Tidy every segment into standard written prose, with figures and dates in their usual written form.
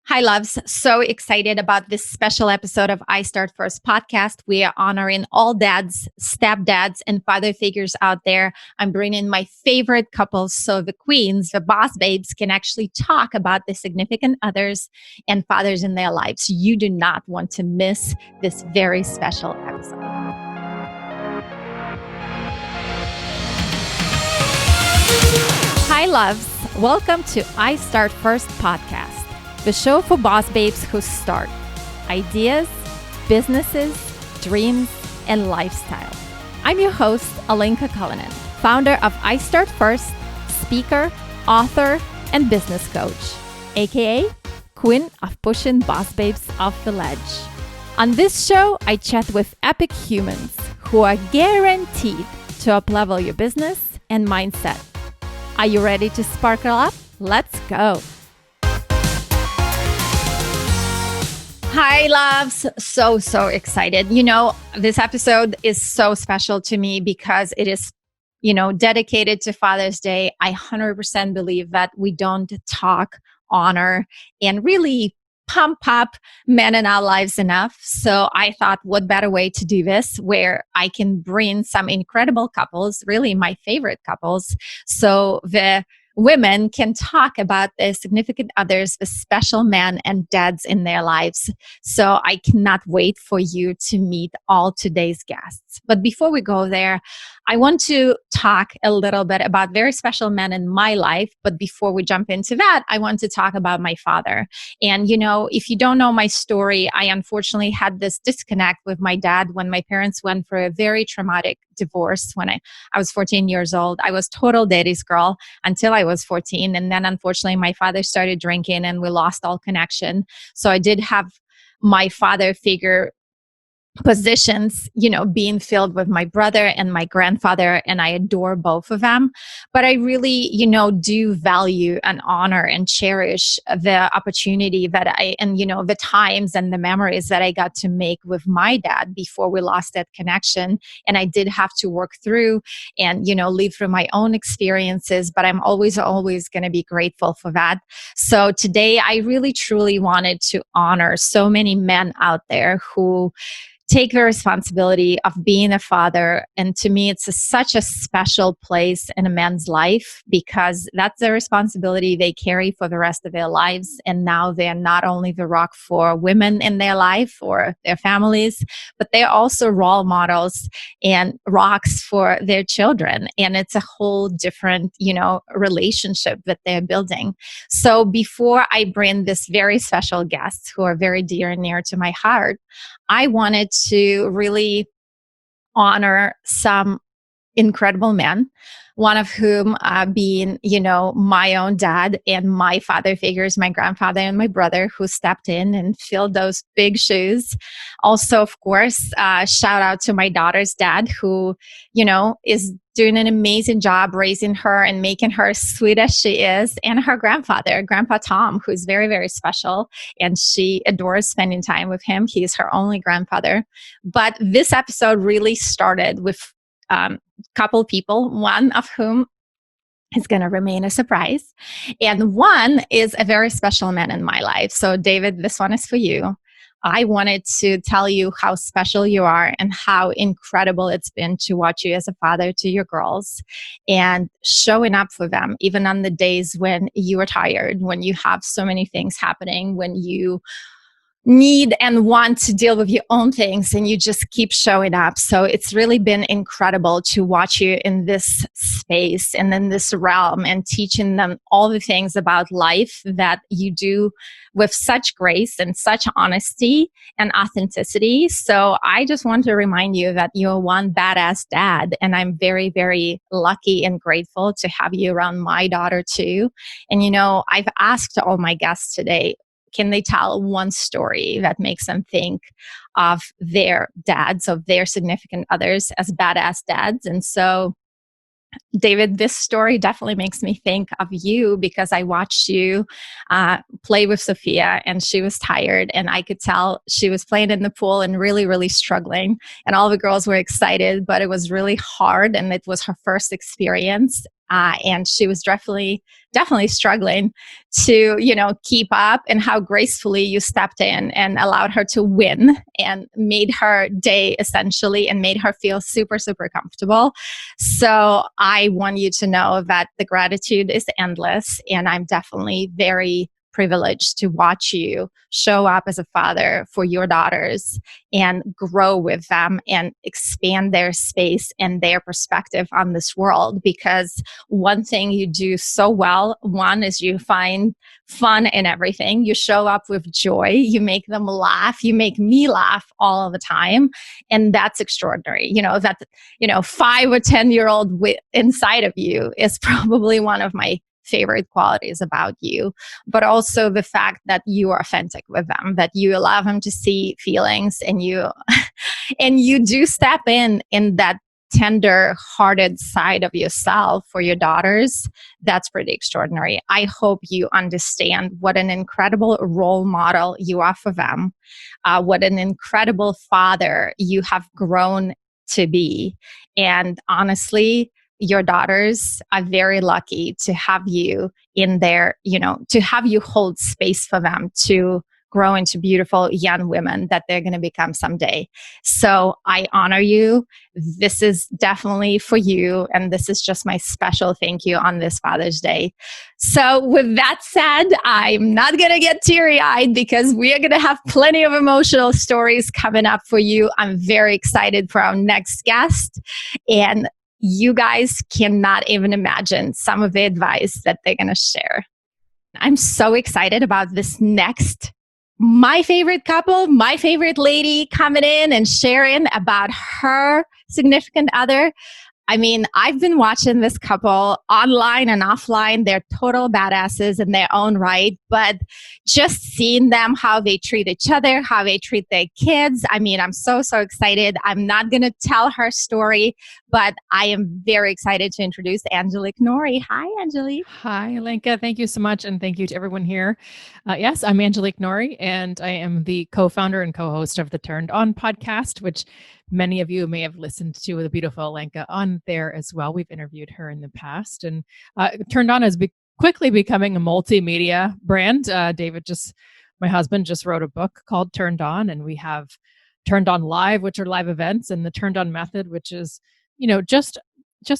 Hi, loves. So excited about this special episode of I Start First podcast. We are honoring all dads, stepdads, and father figures out there. I'm bringing my favorite couples so the queens, the boss babes, can actually talk about the significant others and fathers in their lives. You do not want to miss this very special episode. Hi, loves. Welcome to I Start First podcast, the show for boss babes who start ideas, businesses, dreams, and lifestyle. I'm your host, Angelike Norrie, founder of I Start First, speaker, author, and business coach, aka Queen of Pushing Boss Babes Off the Ledge. On this show, I chat with epic humans who are guaranteed to up-level your business and mindset. Are you ready to sparkle up? Let's go. Hi, loves. So excited. This episode is so special to me because it is, dedicated to Father's Day. I 100% believe that we don't talk, honor, and really pump up men in our lives enough. So I thought, what better way to do this where I can bring some incredible couples, really my favorite couples, so the women can talk about their significant others, the special men and dads in their lives. So I cannot wait for you to meet all today's guests. But before we go there, I want to talk a little bit about very special men in my life. But before we jump into that, I want to talk about my father. And, if you don't know my story, I unfortunately had this disconnect with my dad when my parents went for a very traumatic divorce when I was 14 years old. I was total daddy's girl until I was 14. And then unfortunately, my father started drinking and we lost all connection. So I did have my father figure positions, being filled with my brother and my grandfather, and I adore both of them. But I really, do value and honor and cherish the opportunity that the times and the memories that I got to make with my dad before we lost that connection. And I did have to work through and, live through my own experiences, but I'm always going to be grateful for that. So today I really, truly wanted to honor so many men out there who take the responsibility of being a father. And to me, it's such a special place in a man's life because that's the responsibility they carry for the rest of their lives. And now they're not only the rock for women in their life or their families, but they're also role models and rocks for their children. And it's a whole different, relationship that they're building. So before I bring this very special guests who are very dear and near to my heart, I wanted to really honor some incredible men, one of whom being, my own dad and my father figures, my grandfather and my brother who stepped in and filled those big shoes. Also, of course, shout out to my daughter's dad who, is doing an amazing job raising her and making her as sweet as she is, and her grandfather, Grandpa Tom, who's very, very special, and she adores spending time with him. He is her only grandfather. But this episode really started with couple people, one of whom is going to remain a surprise. And one is a very special man in my life. So David, this one is for you. I wanted to tell you how special you are and how incredible it's been to watch you as a father to your girls and showing up for them, even on the days when you are tired, when you have so many things happening, when you need and want to deal with your own things and you just keep showing up. So it's really been incredible to watch you in this space and in this realm and teaching them all the things about life that you do with such grace and such honesty and authenticity. So I just want to remind you that you're one badass dad, and I'm very, very lucky and grateful to have you around my daughter too. And I've asked all my guests today, can they tell one story that makes them think of their dads, of their significant others as badass dads? And so, David, this story definitely makes me think of you because I watched you play with Sophia and she was tired and I could tell she was playing in the pool and really, really struggling. And all the girls were excited, but it was really hard and it was her first experience. And she was definitely definitely struggling to, keep up, and how gracefully you stepped in and allowed her to win and made her day essentially and made her feel super, super comfortable. So I want you to know that the gratitude is endless, and I'm definitely very privileged to watch you show up as a father for your daughters and grow with them and expand their space and their perspective on this world. Because one thing you do so well, one is you find fun in everything. You show up with joy. You make them laugh. You make me laugh all the time. And that's extraordinary. 5 or 10-year-old inside of you is probably one of my favorite qualities about you, but also the fact that you are authentic with them, that you allow them to see feelings, and you do step in that tender hearted side of yourself for your daughters. That's pretty extraordinary. I hope you understand what an incredible role model you are for them, what an incredible father you have grown to be. And honestly, your daughters are very lucky to have you in there, to have you hold space for them to grow into beautiful young women that they're going to become someday. So I honor you. This is definitely for you. And this is just my special thank you on this Father's Day. So with that said, I'm not going to get teary-eyed because we are going to have plenty of emotional stories coming up for you. I'm very excited for our next guest. And you guys cannot even imagine some of the advice that they're going to share. I'm so excited about this next, my favorite couple, my favorite lady coming in and sharing about her significant other. I mean, I've been watching this couple online and offline. They're total badasses in their own right, but just seeing them, how they treat each other, how they treat their kids. I mean, I'm so, so excited. I'm not going to tell her story, but I am very excited to introduce Angelike Norrie. Hi, Angelike. Hi, Alenka. Thank you so much. And thank you to everyone here. Yes, I'm Angelike Norrie, and I am the co-founder and co-host of the Turned On podcast, which many of you may have listened to with the beautiful Alenka on there as well. We've interviewed her in the past. And Turned On is quickly becoming a multimedia brand. My husband just wrote a book called Turned On, and we have Turned On Live, which are live events, and the Turned On Method, which is, just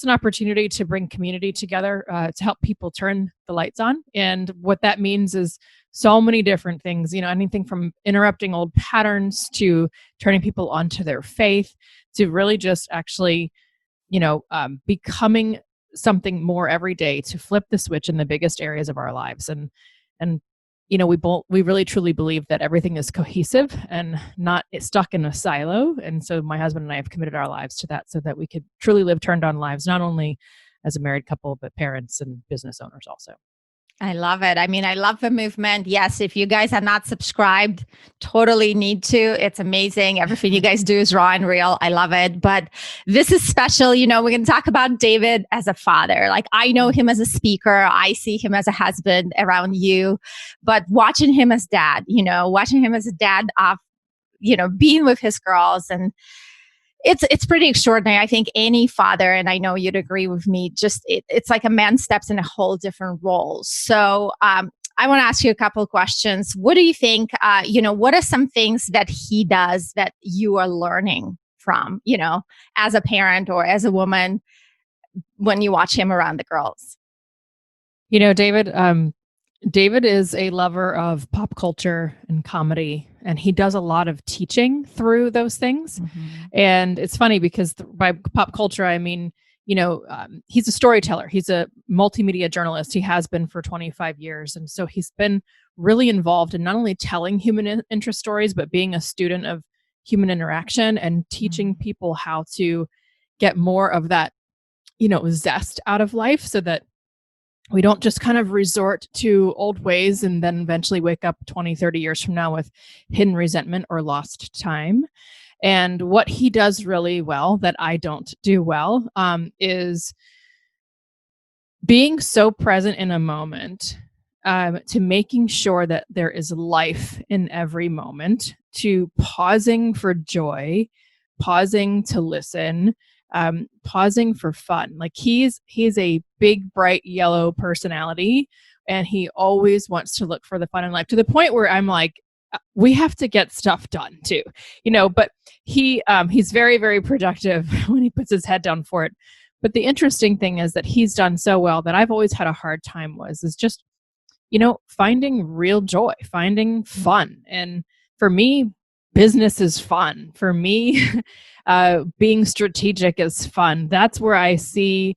an opportunity to bring community together to help people turn the lights on. And what that means is so many different things, anything from interrupting old patterns to turning people onto their faith to really just actually, becoming something more every day to flip the switch in the biggest areas of our lives. And we really truly believe that everything is cohesive and not stuck in a silo. And so my husband and I have committed our lives to that so that we could truly live turned on lives, not only as a married couple, but parents and business owners also. I love it. I mean, I love the movement. Yes, if you guys are not subscribed, totally need to. It's amazing. Everything you guys do is raw and real. I love it. But this is special. We're going to talk about David as a father. Like, I know him as a speaker. I see him as a husband around you. But watching him as dad, of, being with his girls, and it's pretty extraordinary. I think any father, and I know you'd agree with me, just it's like a man steps in a whole different role. So I want to ask you a couple of questions. What do you think, what are some things that he does that you are learning from, as a parent or as a woman when you watch him around the girls? David is a lover of pop culture and comedy, and he does a lot of teaching through those things. Mm-hmm. And it's funny because by pop culture, I mean, he's a storyteller. He's a multimedia journalist. He has been for 25 years. And so he's been really involved in not only telling human interest stories, but being a student of human interaction and teaching people how to get more of that, zest out of life so that we don't just kind of resort to old ways and then eventually wake up 20, 30 years from now with hidden resentment or lost time. And what he does really well that I don't do well is being so present in a moment, to making sure that there is life in every moment, to pausing for joy, pausing to listen, pausing for fun. Like he's a big, bright yellow personality, and he always wants to look for the fun in life, to the point where I'm like, we have to get stuff done too, but he's very, very productive when he puts his head down for it. But the interesting thing is that he's done so well that I've always had a hard time is just, finding real joy, finding fun. And for me, business is fun. For me, being strategic is fun. That's where I see,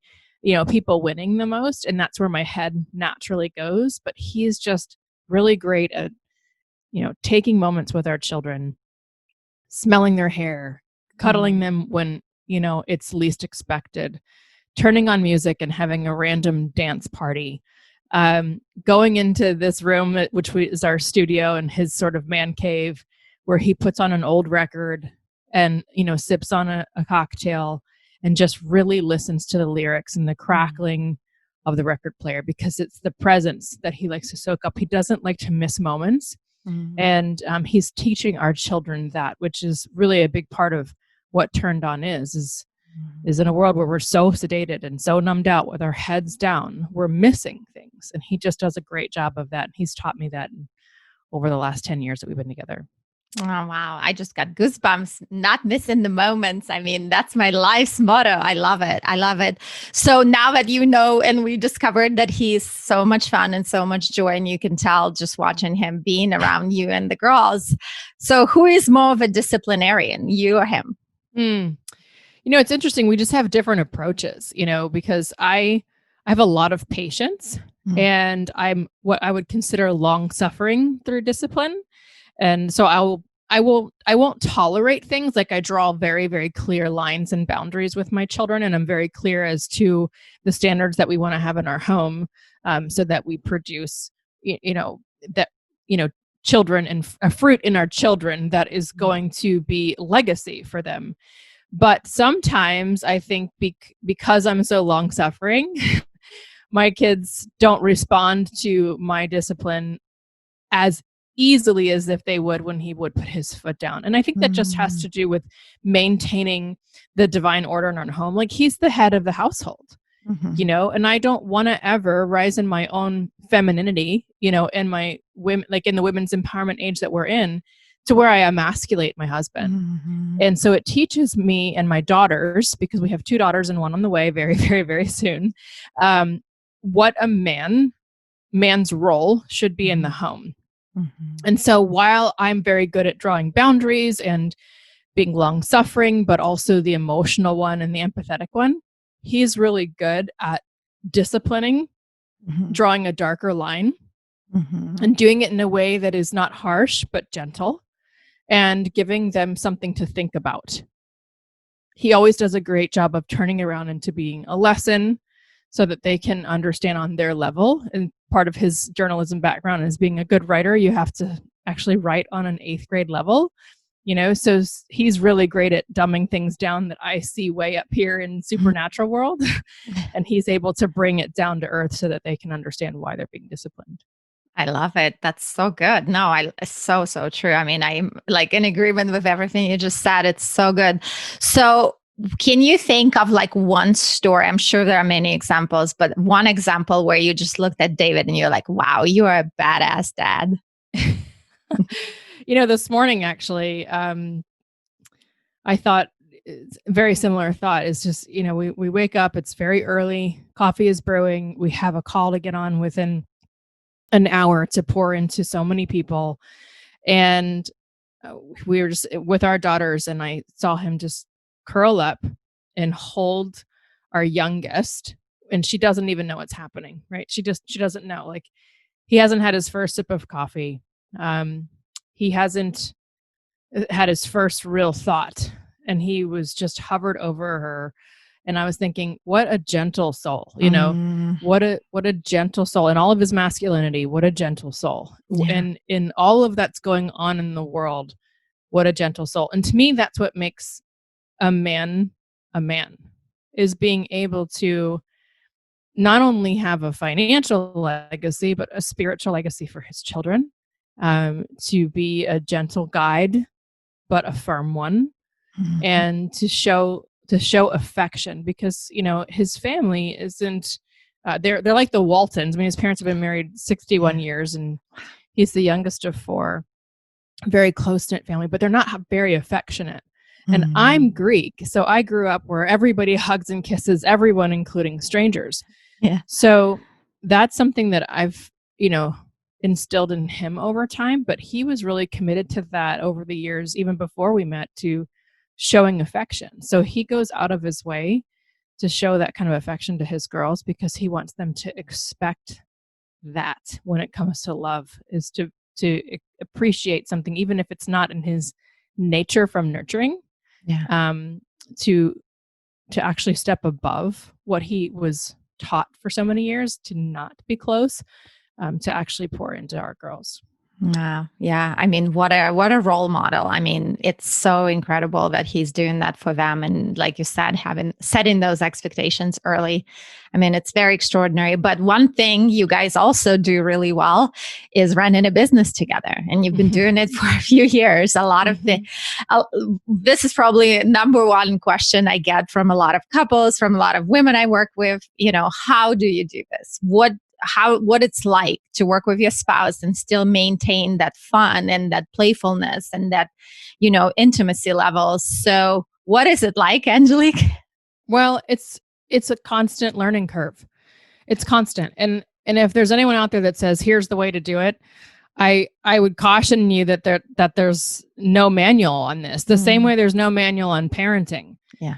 people winning the most. And that's where my head naturally goes. But he's just really great at, taking moments with our children, smelling their hair, cuddling them when, it's least expected, turning on music and having a random dance party, going into this room, which is our studio and his sort of man cave, where he puts on an old record and, sips on a cocktail and just really listens to the lyrics and the crackling of the record player, because it's the presence that he likes to soak up. He doesn't like to miss moments. And he's teaching our children that, which is really a big part of what Turned On is in a world where we're so sedated and so numbed out with our heads down, we're missing things. And he just does a great job of that. And he's taught me that over the last 10 years that we've been together. Oh, wow. I just got goosebumps, not missing the moments. I mean, that's my life's motto. I love it. I love it. So now that and we discovered that he's so much fun and so much joy, and you can tell just watching him being around you and the girls. So who is more of a disciplinarian, you or him? It's interesting. We just have different approaches, because I have a lot of patience and I'm what I would consider long suffering through discipline. And so I won't tolerate things. Like I draw very, very clear lines and boundaries with my children. And I'm very clear as to the standards that we want to have in our home, so that we produce, children and a fruit in our children that is going to be legacy for them. But sometimes I think because I'm so long suffering, my kids don't respond to my discipline as easily as if they would when he would put his foot down. And I think that just has to do with maintaining the divine order in our home. Like he's the head of the household, and I don't want to ever rise in my own femininity, in my women, like in the women's empowerment age that we're in, to where I emasculate my husband. And so it teaches me and my daughters, because we have 2 daughters and one on the way very, very, very soon, what a man's role should be in the home. And so while I'm very good at drawing boundaries and being long suffering, but also the emotional one and the empathetic one, he's really good at disciplining, drawing a darker line, and doing it in a way that is not harsh, but gentle, and giving them something to think about. He always does a great job of turning around into being a lesson so that they can understand on their level. And part of his journalism background is being a good writer. You have to actually write on an 8th grade level, so he's really great at dumbing things down that I see way up here in supernatural world. And he's able to bring it down to earth so that they can understand why they're being disciplined. I love it. That's so good. No, so true. I mean, I'm like in agreement with everything you just said. It's so good. So can you think of like one story? I'm sure there are many examples, but one example where you just looked at David and you're like, wow, you are a badass dad. This morning, actually, I thought very similar thought is just, we wake up, it's very early, coffee is brewing. We have a call to get on within an hour to pour into so many people. And we were just with our daughters, and I saw him just curl up and hold our youngest. And she doesn't even know what's happening, right? She doesn't know. Like, he hasn't had his first sip of coffee. He hasn't had his first real thought, and he was just hovered over her. And I was thinking, what a gentle soul, what a gentle soul, and all of his masculinity, what a gentle soul. Yeah. And in all of that's going on in the world, what a gentle soul. And to me, that's what makes a man, is being able to not only have a financial legacy, but a spiritual legacy for his children, to be a gentle guide, but a firm one, and to show to show affection, because, you know, his family isn't, they're like the Waltons. I mean, his parents have been married 61 years and he's the youngest of four, very close-knit family, but they're not very affectionate. And I'm Greek, so I grew up where everybody hugs and kisses everyone, including strangers. Yeah. So that's something that I've, you know, instilled in him over time, but he was really committed to that over the years, even before we met, to showing affection. So he goes out of his way to show that kind of affection to his girls because he wants them to expect that when it comes to love, is to appreciate something, even if it's not in his nature from nurturing. Yeah. To actually step above what he was taught for so many years, to not be close, to actually pour into our girls. Yeah. I mean, what a role model. I mean, it's so incredible that he's doing that for them. And like you said, setting those expectations early. I mean, it's very extraordinary. But one thing you guys also do really well is running a business together. And you've been doing it for a few years. A lot of this is probably number one question I get from a lot of couples, from a lot of women I work with. You know, how do you do this? What it's like to work with your spouse and still maintain that fun and that playfulness and that, you know, intimacy levels. So what is it like, Angelique? Well, it's a constant learning curve. It's constant. And if there's anyone out there that says, here's the way to do it, I would caution you that there's no manual on this. The same way there's no manual on parenting. Yeah.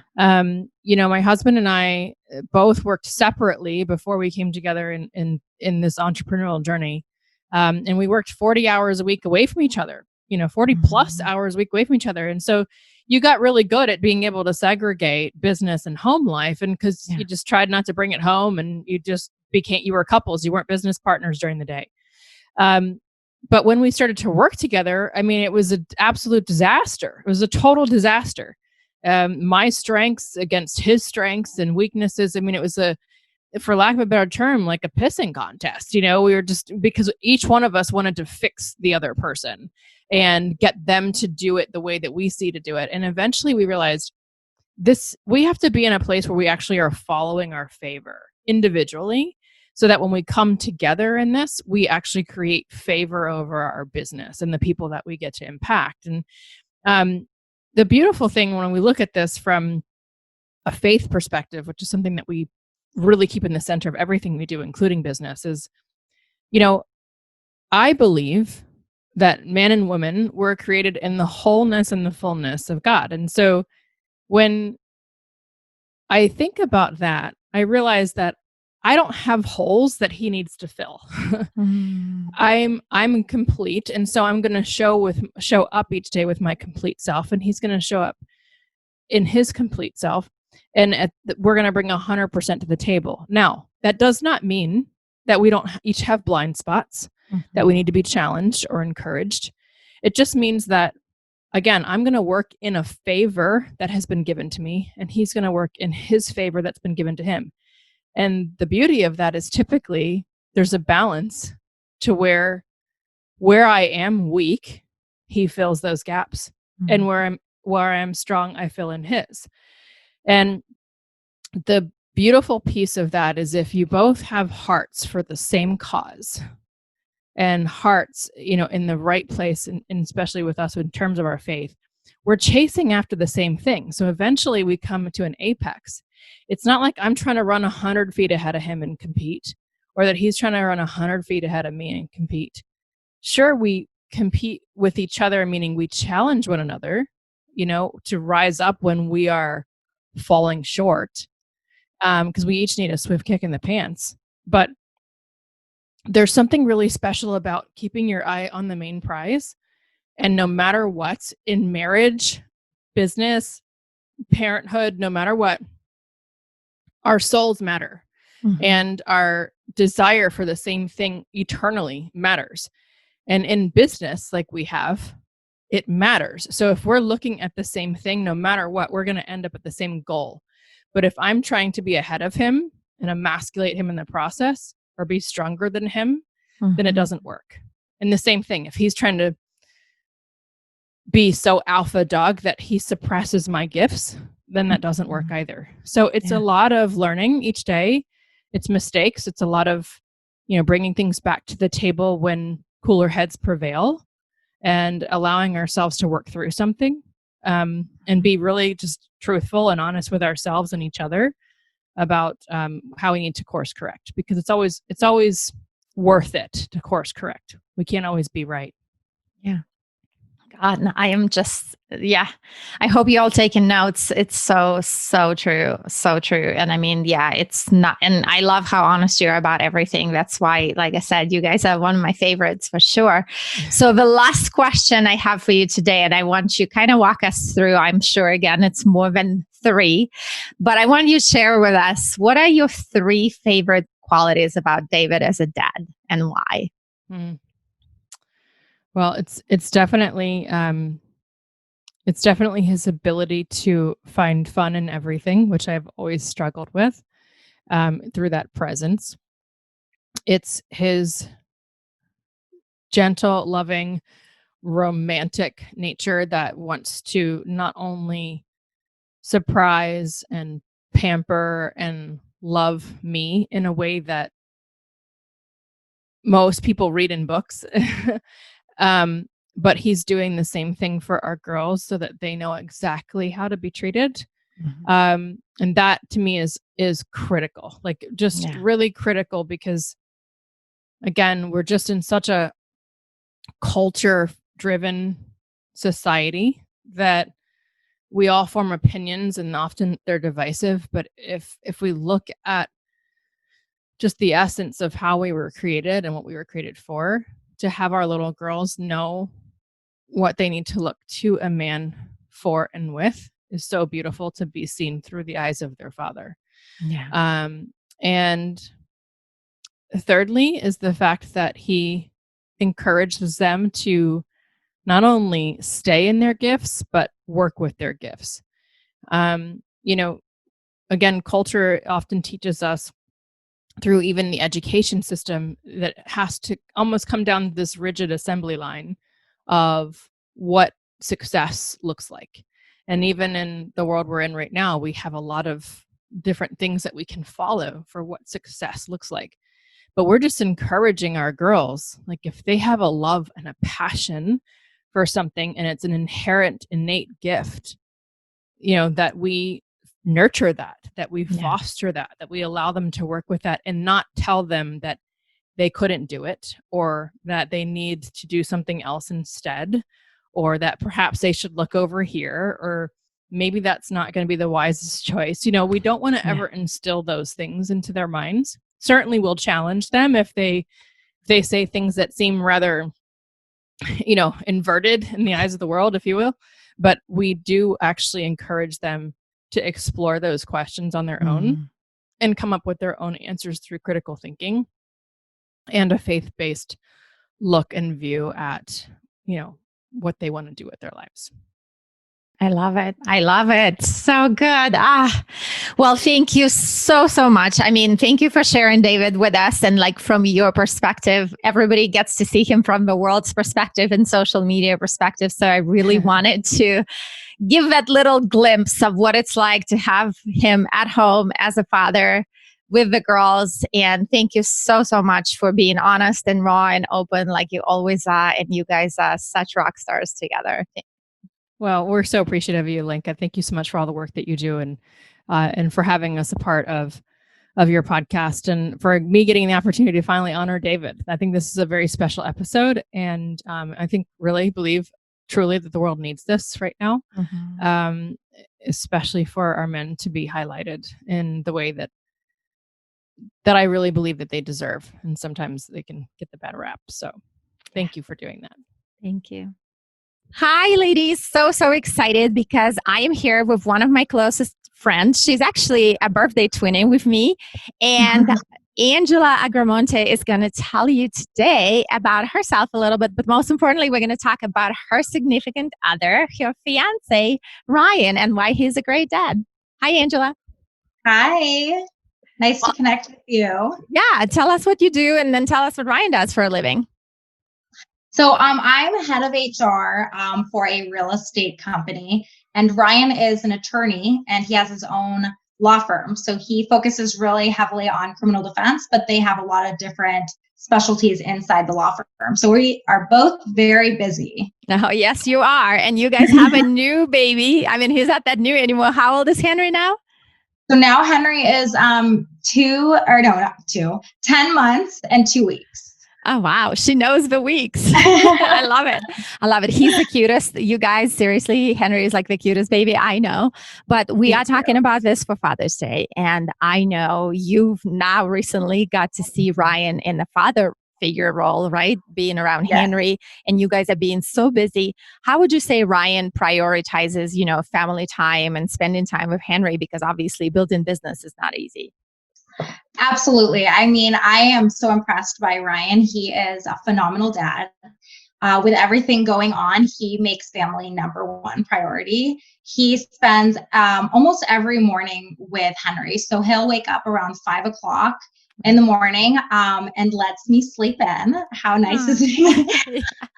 You know, my husband and I both worked separately before we came together in this entrepreneurial journey. And we worked 40 hours a week away from each other, you know, 40 plus hours a week away from each other. And so you got really good at being able to segregate business and home life. And because you just tried not to bring it home, and you were couples, you weren't business partners during the day. But when we started to work together, I mean, it was an absolute disaster. It was a total disaster. My strengths against his strengths and weaknesses. I mean, it was for lack of a better term, like a pissing contest. You know, we were just, because each one of us wanted to fix the other person and get them to do it the way that we see to do it. And eventually we realized we have to be in a place where we actually are following our favor individually, so that when we come together in this, we actually create favor over our business and the people that we get to impact. And the beautiful thing when we look at this from a faith perspective, which is something that we really keep in the center of everything we do, including business, is, you know, I believe that man and woman were created in the wholeness and the fullness of God. And so when I think about that, I realize that I don't have holes that he needs to fill. I'm complete, and so I'm going to show up each day with my complete self, and he's going to show up in his complete self, and we're going to bring 100% to the table. Now, that does not mean that we don't each have blind spots, that we need to be challenged or encouraged. It just means that, again, I'm going to work in a favor that has been given to me, and he's going to work in his favor that's been given to him. And the beauty of that is typically there's a balance to where I am weak, he fills those gaps, and where I'm strong, I fill in his. And the beautiful piece of that is if you both have hearts for the same cause, and hearts, you know, in the right place, and especially with us in terms of our faith, we're chasing after the same thing. So eventually we come to an apex. It's not like I'm trying to run 100 feet ahead of him and compete, or that he's trying to run 100 feet ahead of me and compete. Sure, we compete with each other, meaning we challenge one another, you know, to rise up when we are falling short, because we each need a swift kick in the pants. But there's something really special about keeping your eye on the main prize. And no matter what, in marriage, business, parenthood, no matter what, our souls matter. And our desire for the same thing eternally matters. And in business, like we have, it matters. So if we're looking at the same thing, no matter what, we're going to end up at the same goal. But if I'm trying to be ahead of him and emasculate him in the process, or be stronger than him, then it doesn't work. And the same thing, if he's trying to be so alpha dog that he suppresses my gifts, then that doesn't work either. So it's a lot of learning each day. It's mistakes. It's a lot of, bringing things back to the table when cooler heads prevail and allowing ourselves to work through something, and be really just truthful and honest with ourselves and each other about how we need to course correct, because it's always worth it to course correct. We can't always be right. Yeah. God, I am just, I hope you all taking notes. It's so true. So true. And I mean, it's not, and I love how honest you are about everything. That's why, like I said, you guys are one of my favorites for sure. So the last question I have for you today, and I want you kind of walk us through, I'm sure, again, it's more than 3, but I want you to share with us, what are your 3 favorite qualities about David as a dad and why? Well, it's definitely his ability to find fun in everything, which I've always struggled with, through that presence. It's his gentle, loving, romantic nature that wants to not only surprise and pamper and love me in a way that most people read in books. But he's doing the same thing for our girls so that they know exactly how to be treated. And that to me is critical, like just really critical, because again, we're just in such a culture driven society that we all form opinions and often they're divisive. But if we look at just the essence of how we were created and what we were created for, to have our little girls know what they need to look to a man for and with is so beautiful to be seen through the eyes of their father. And thirdly is the fact that he encourages them to not only stay in their gifts, but work with their gifts. Again, culture often teaches us through even the education system that has to almost come down this rigid assembly line of what success looks like. And even in the world we're in right now, we have a lot of different things that we can follow for what success looks like. But we're just encouraging our girls, like if they have a love and a passion for something and it's an inherent, innate gift, that we nurture that we foster that we allow them to work with that and not tell them that they couldn't do it or that they need to do something else instead, or that perhaps they should look over here, or maybe that's not going to be the wisest choice. We don't want to ever instill those things into their minds. Certainly we'll challenge them if they say things that seem rather, inverted in the eyes of the world, if you will. But we do actually encourage them to explore those questions on their own and come up with their own answers through critical thinking and a faith-based look and view at, what they want to do with their lives. I love it. I love it. So good. Well, thank you so much. I mean, thank you for sharing David with us. And like from your perspective, everybody gets to see him from the world's perspective and social media perspective. So I really wanted to give that little glimpse of what it's like to have him at home as a father with the girls. And thank you so much for being honest and raw and open like you always are. And you guys are such rock stars together. Well, we're so appreciative of you, Linka. Thank you so much for all the work that you do and for having us a part of your podcast and for me getting the opportunity to finally honor David. I think this is a very special episode. And I think really believe truly that the world needs this right now, especially for our men to be highlighted in the way that I really believe that they deserve. And sometimes they can get the bad rap. So thank you for doing that. Thank you. Hi, ladies. So excited because I am here with one of my closest friends. She's actually a birthday twinning with me. And Angela Agramonte is going to tell you today about herself a little bit. But most importantly, we're going to talk about her significant other, her fiance, Ryan, and why he's a great dad. Hi, Angela. Hi. Nice to connect with you. Yeah. Tell us what you do and then tell us what Ryan does for a living. So I'm head of HR for a real estate company, and Ryan is an attorney, and he has his own law firm. So he focuses really heavily on criminal defense, but they have a lot of different specialties inside the law firm. So we are both very busy. Oh, yes, you are. And you guys have a new baby. I mean, he's not that new anymore. How old is Henry now? So now Henry is 10 months and 2 weeks. Oh, wow. She knows the weeks. I love it. I love it. He's the cutest. You guys, seriously, Henry is like the cutest baby I know. But we are talking about this for Father's Day. And I know you've now recently got to see Ryan in the father figure role, right? Being around Henry, and you guys are being so busy. How would you say Ryan prioritizes, family time and spending time with Henry? Because obviously building business is not easy. Absolutely. I mean, I am so impressed by Ryan. He is a phenomenal dad. With everything going on, he makes family number one priority. He spends almost every morning with Henry. So he'll wake up around 5 o'clock in the morning and lets me sleep in. How nice is he?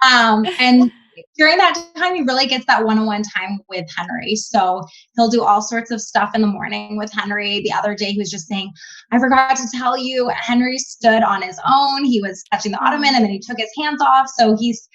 And during that time, he really gets that one-on-one time with Henry. So he'll do all sorts of stuff in the morning with Henry. The other day, he was just saying, I forgot to tell you, Henry stood on his own. He was touching the ottoman and then he took his hands off. So he's,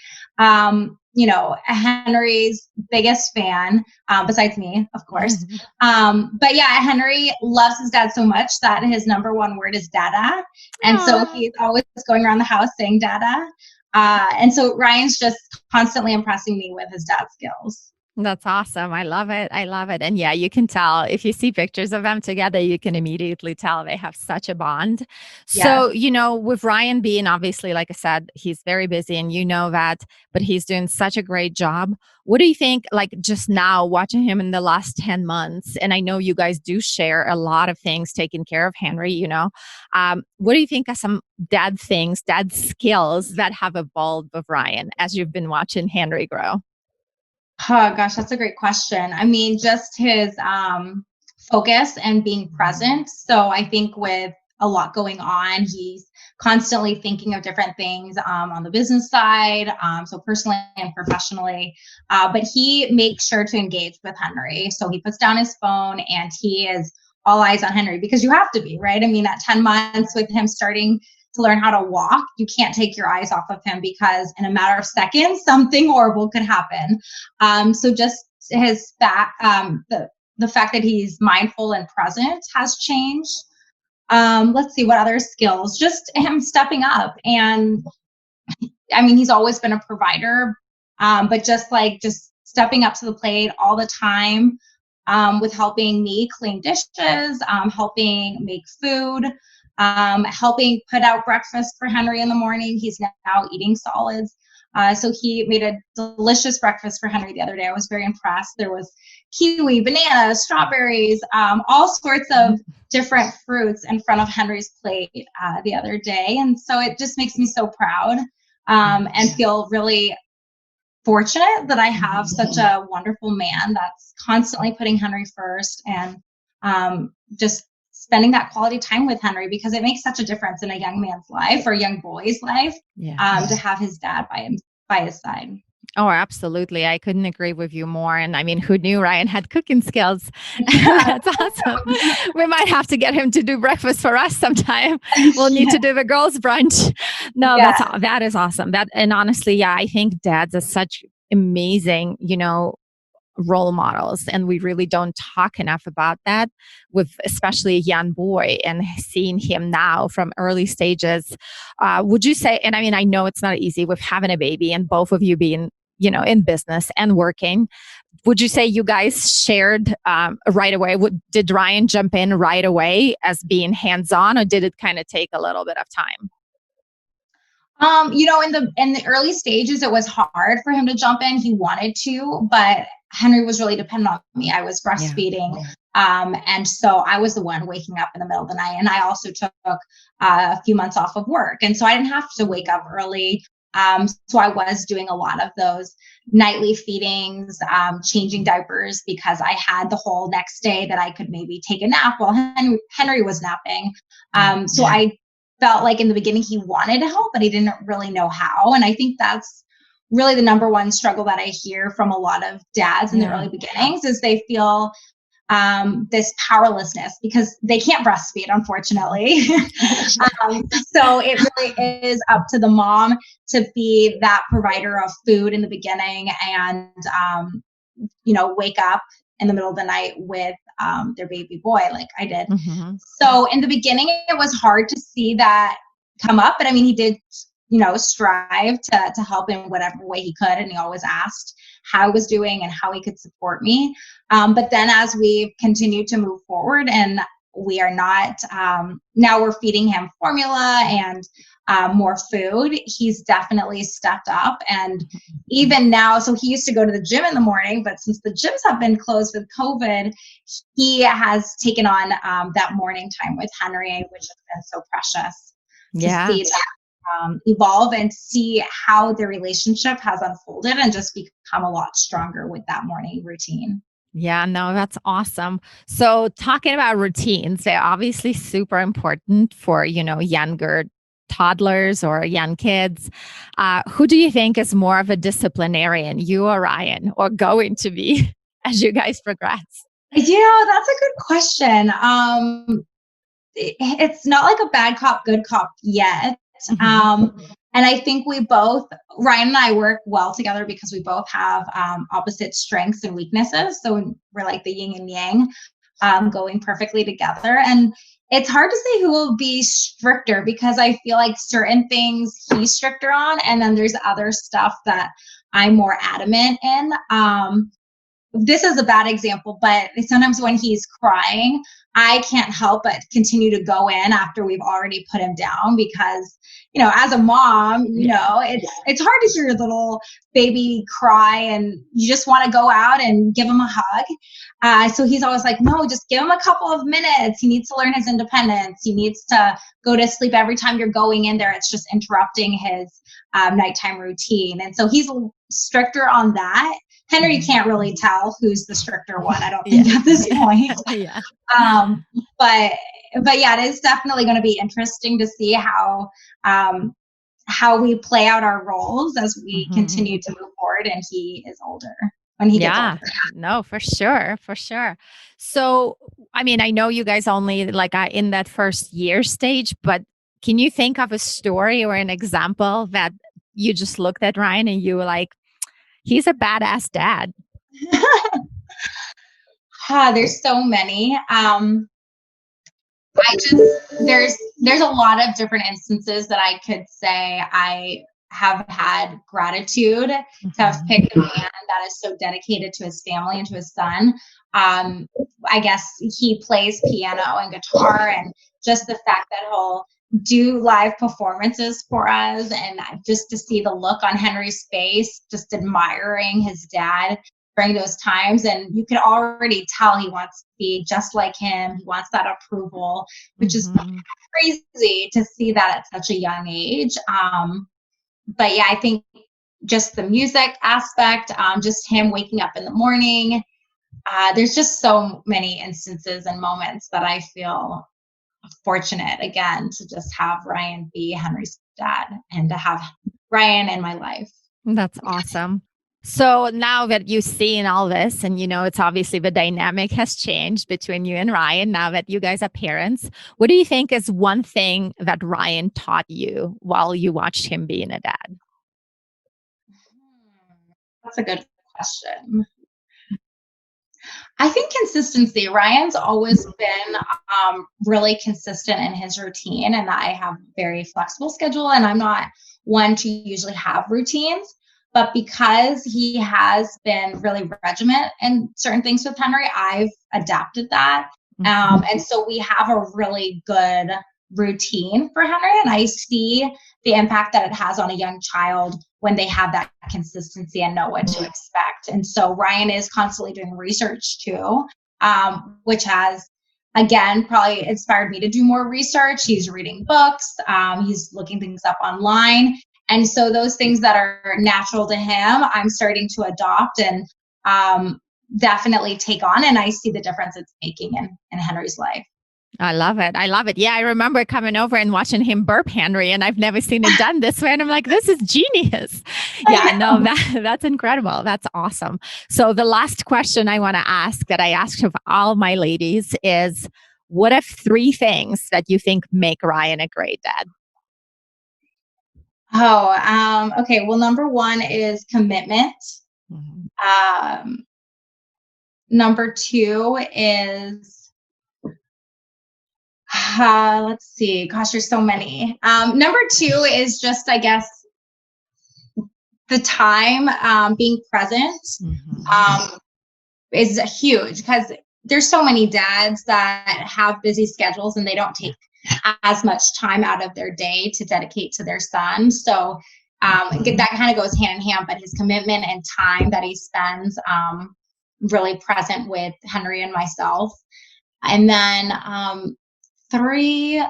Henry's biggest fan, besides me, of course. But yeah, Henry loves his dad so much that his number one word is dada. And so he's always going around the house saying dada. And so Ryan's just constantly impressing me with his dad skills. That's awesome. I love it. I love it. And yeah, you can tell if you see pictures of them together, you can immediately tell they have such a bond. So, with Ryan being obviously, like I said, he's very busy and you know that, but he's doing such a great job. What do you think, like just now watching him in the last 10 months, and I know you guys do share a lot of things taking care of Henry, what do you think are some dad things, dad skills that have evolved with Ryan as you've been watching Henry grow? Oh gosh, that's a great question. I mean, just his focus and being present. So I think with a lot going on, he's constantly thinking of different things on the business side, so personally and professionally. But he makes sure to engage with Henry. So he puts down his phone and he is all eyes on Henry, because you have to be, right? I mean, at 10 months with him starting to learn how to walk, you can't take your eyes off of him, because in a matter of seconds, something horrible could happen. So just his back, the fact that he's mindful and present has changed. Let's see what other skills, just him stepping up. And I mean, he's always been a provider, but just stepping up to the plate all the time, with helping me clean dishes, helping make food, helping put out breakfast for Henry in the morning. He's now eating solids. So he made a delicious breakfast for Henry the other day. I was very impressed. There was kiwi, bananas, strawberries, all sorts of different fruits in front of Henry's plate the other day. And so it just makes me so proud and feel really fortunate that I have such a wonderful man that's constantly putting Henry first, and just spending that quality time with Henry, because it makes such a difference in a young man's life or a young boy's life, to have his dad by his side. Oh, absolutely. I couldn't agree with you more. And I mean, who knew Ryan had cooking skills? That's awesome. We might have to get him to do breakfast for us sometime. We'll need to do the girls' brunch. No, that is awesome. And honestly, I think dads are such amazing, role models, and we really don't talk enough about that with especially a young boy, and seeing him now from early stages. Would you say, and I mean, I know it's not easy with having a baby and both of you being in business and working, would you say you guys shared right away? Did Ryan jump in right away as being hands-on, or did it kind of take a little bit of time? In the early stages, it was hard for him to jump in. He wanted to, but Henry was really dependent on me. I was breastfeeding. And so I was the one waking up in the middle of the night. And I also took a few months off of work. And so I didn't have to wake up early. So I was doing a lot of those nightly feedings, changing diapers, because I had the whole next day that I could maybe take a nap while Henry was napping. I felt like in the beginning he wanted to help, but he didn't really know how. And I think that's really the number one struggle that I hear from a lot of dads in the early beginnings is they feel this powerlessness because they can't breastfeed, unfortunately. So it really is up to the mom to be that provider of food in the beginning and, wake up in the middle of the night with their baby boy like I did. So in the beginning, it was hard to see that come up. But I mean, he did, strive to help in whatever way he could. And he always asked how I was doing and how he could support me. But then as we've continued to move forward and we are not, now we're feeding him formula and more food, he's definitely stepped up. And even now, so he used to go to the gym in the morning, but since the gyms have been closed with COVID, he has taken on that morning time with Henry, which has been so precious to see that evolve and see how the relationship has unfolded and just become a lot stronger with that morning routine. Yeah, no, that's awesome. So talking about routines, they're obviously super important for, younger toddlers or young kids. Who do you think is more of a disciplinarian, you or Ryan, or going to be as you guys progress? That's a good question. It's not like a bad cop, good cop yet. And I think Ryan and I work well together because we both have opposite strengths and weaknesses. So we're like the yin and yang going perfectly together. And it's hard to say who will be stricter because I feel like certain things he's stricter on. And then there's other stuff that I'm more adamant in. This is a bad example, but sometimes when he's crying, I can't help but continue to go in after we've already put him down because, as a mom, it's hard to hear your little baby cry and you just want to go out and give him a hug. So he's always like, no, just give him a couple of minutes. He needs to learn his independence. He needs to go to sleep every time you're going in there. It's just interrupting his nighttime routine. And so he's stricter on that. Henry can't really tell who's the stricter one, I don't think at this point. But yeah, it is definitely going to be interesting to see how we play out our roles as we continue to move forward and he is older. When he gets older. No, for sure. So, I mean, I know you guys only in that first year stage, but can you think of a story or an example that you just looked at Ryan and you were like, he's a badass dad? There's so many. There's a lot of different instances that I could say I have had gratitude to have picked a man that is so dedicated to his family and to his son. I guess he plays piano and guitar, and just the fact that he'll do live performances for us, and just to see the look on Henry's face, just admiring his dad during those times. And you could already tell he wants to be just like him. He wants that approval, which is crazy to see that at such a young age. But yeah, I think just the music aspect, just him waking up in the morning. There's just so many instances and moments that I feel fortunate again to just have Ryan be Henry's dad and to have Ryan in my life. That's awesome. So now that you've seen all this and it's obviously the dynamic has changed between you and Ryan now that you guys are parents, what do you think is one thing that Ryan taught you while you watched him being a dad? That's a good question. I think consistency. Ryan's always been really consistent in his routine, and I have a very flexible schedule, and I'm not one to usually have routines. But because he has been really regiment in certain things with Henry, I've adapted that. And so we have a really good routine for Henry, and I see the impact that it has on a young child when they have that consistency and know what to expect. And so Ryan is constantly doing research too, which has, again, probably inspired me to do more research. He's reading books. He's looking things up online. And so those things that are natural to him, I'm starting to adopt and definitely take on. And I see the difference it's making in Henry's life. I love it. I love it. Yeah, I remember coming over and watching him burp Henry, and I've never seen it done this way. And I'm like, this is genius. Yeah, no, that's incredible. That's awesome. So the last question I want to ask that I ask of all my ladies is, what are 3 things that you think make Ryan a great dad? Okay. Well, number 1 is commitment. Mhm. Number 2 is, let's see. Gosh, there's so many. Number 2 is just, I guess, the time, being present, is huge, because there's so many dads that have busy schedules and they don't take as much time out of their day to dedicate to their son. So that kind of goes hand in hand, but his commitment and time that he spends really present with Henry and myself. And then 3,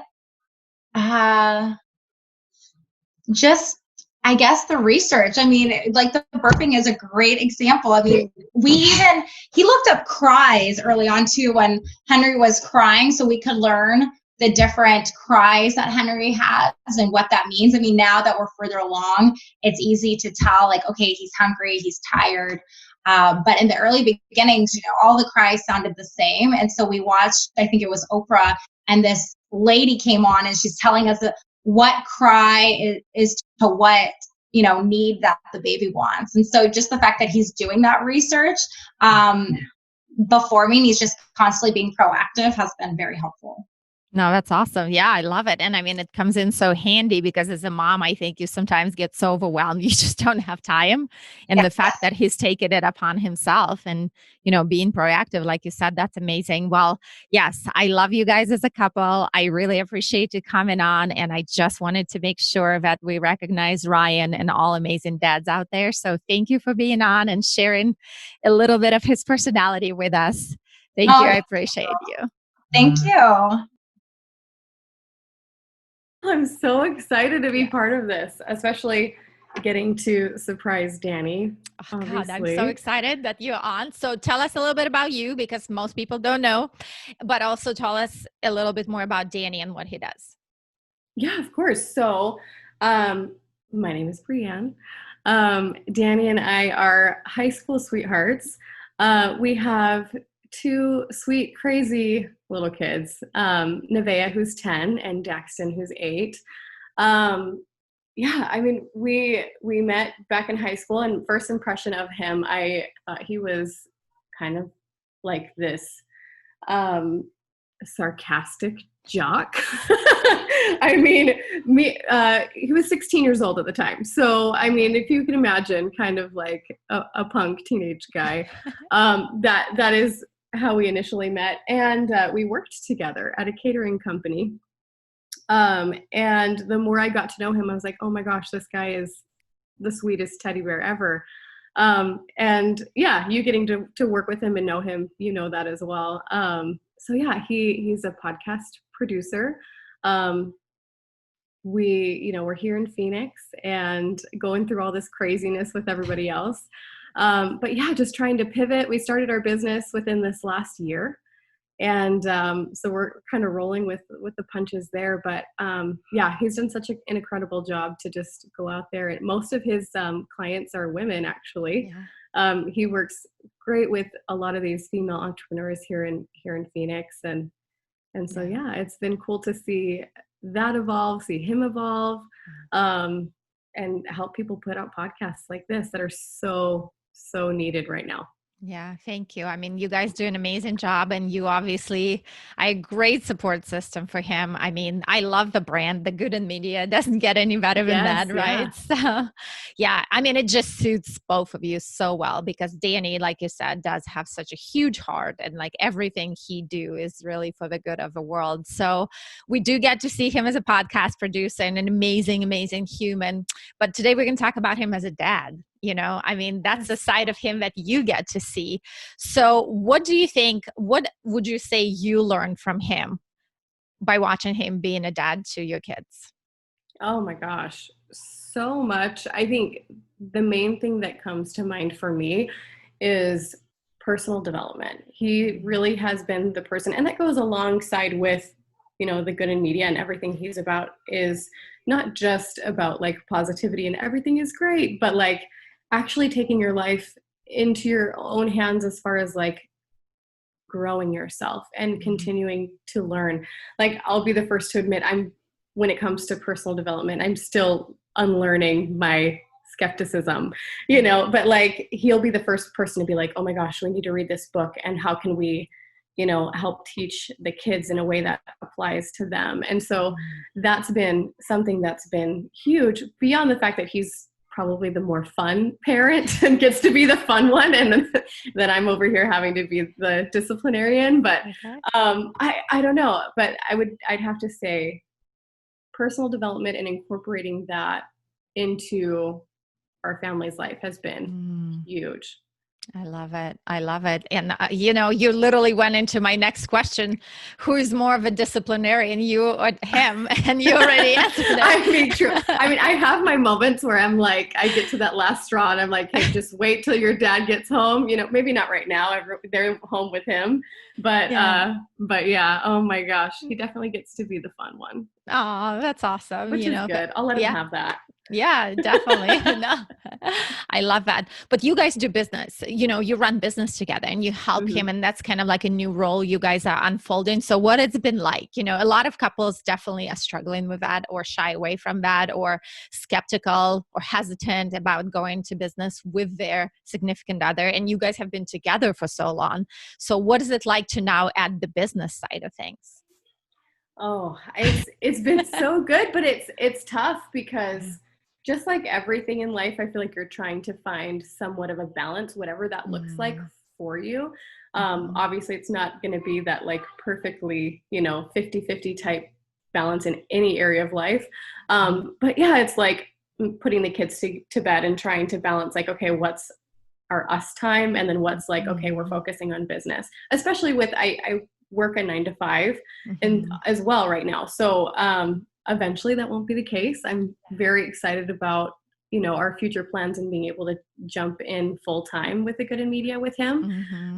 just, I guess, the research. I mean, like, the burping is a great example. I mean, he looked up cries early on too, when Henry was crying, so we could learn the different cries that Henry has and what that means. I mean, now that we're further along, it's easy to tell, like, okay, he's hungry, he's tired. But in the early beginnings, all the cries sounded the same. And so we watched, I think it was Oprah, and this lady came on and she's telling us what cry is to what need that the baby wants. And so just the fact that he's doing that research before me, and he's just constantly being proactive, has been very helpful. No, that's awesome. Yeah, I love it. And I mean, it comes in so handy because as a mom, I think you sometimes get so overwhelmed. You just don't have time. And the fact that he's taken it upon himself and, being proactive, like you said, that's amazing. Well, yes, I love you guys as a couple. I really appreciate you coming on. And I just wanted to make sure that we recognize Ryan and all amazing dads out there. So thank you for being on and sharing a little bit of his personality with us. Thank you. I appreciate you. Thank you. I'm so excited to be part of this, especially getting to surprise Danny. Oh, God, I'm so excited that you're on. So tell us a little bit about you, because most people don't know, but also tell us a little bit more about Danny and what he does. Yeah, of course. So my name is Brianne. Danny and I are high school sweethearts. We have 2 sweet, crazy little kids, Nevaeh, who's 10, and Daxton, who's 8. Yeah, I mean, we met back in high school, and first impression of him, I thought he was kind of like this sarcastic jock. I mean, he was 16 years old at the time. So, I mean, if you can imagine, kind of like a punk teenage guy, that is how we initially met. And we worked together at a catering company. And the more I got to know him, I was like, oh my gosh, this guy is the sweetest teddy bear ever. And yeah, you getting to work with him and know him, that as well. So yeah, he's a podcast producer. We're here in Phoenix and going through all this craziness with everybody else. But yeah, just trying to pivot. We started our business within this last year. And so we're kind of rolling with the punches there. But yeah, he's done such an incredible job to just go out there. And most of his clients are women, actually. Yeah. He works great with a lot of these female entrepreneurs here in Phoenix. And so, yeah, it's been cool to see that evolve, see him evolve, and help people put out podcasts like this that are so, so needed right now. Yeah, thank you. I mean, you guys do an amazing job, and you obviously are a great support system for him. I mean, I love the brand. The Good in Media doesn't get any better than that, right? So, yeah, I mean, it just suits both of you so well, because Danny, like you said, does have such a huge heart, and like everything he do is really for the good of the world. So we do get to see him as a podcast producer and an amazing, amazing human. But today we're going to talk about him as a dad. I mean, that's the side of him that you get to see. So what do you think, what would you say you learned from him by watching him being a dad to your kids? Oh my gosh, so much. I think the main thing that comes to mind for me is personal development. He really has been the person, and that goes alongside with, the good in media, and everything he's about is not just about like positivity and everything is great, but like actually taking your life into your own hands as far as like growing yourself and continuing to learn. Like, I'll be the first to admit, when it comes to personal development, I'm still unlearning my skepticism, but like, he'll be the first person to be like, oh my gosh, we need to read this book. And how can we, help teach the kids in a way that applies to them? And so that's been something that's been huge, beyond the fact that he's probably the more fun parent and gets to be the fun one. And then I'm over here having to be the disciplinarian. But I don't know, but I'd have to say personal development and incorporating that into our family's life has been huge. I love it. I love it. And, you literally went into my next question. Who's more of a disciplinarian, you or him? And you already answered it. I mean, true. I mean, I have my moments where I'm like, I get to that last straw and I'm like, hey, just wait till your dad gets home. Maybe not right now. They're home with him. But yeah, oh my gosh, he definitely gets to be the fun one. Oh, that's awesome. Which is good. I'll let him have that. Yeah, definitely. No, I love that. But you guys do business, you run business together and you help him. And that's kind of like a new role you guys are unfolding. So what it's been like, a lot of couples definitely are struggling with that or shy away from that or skeptical or hesitant about going to business with their significant other. And you guys have been together for so long. So what is it like to now add the business side of things? Oh, it's been so good, but it's tough because just like everything in life, I feel like you're trying to find somewhat of a balance, whatever that looks like for you. Obviously it's not going to be that like perfectly, 50-50 type balance in any area of life. But yeah, it's like putting the kids to bed and trying to balance like, okay, what's our us time? And then what's like, okay, we're focusing on business, especially with, I work a 9 to 5 and as well right now. So, eventually that won't be the case. I'm very excited about, our future plans and being able to jump in full time with the good in media with him.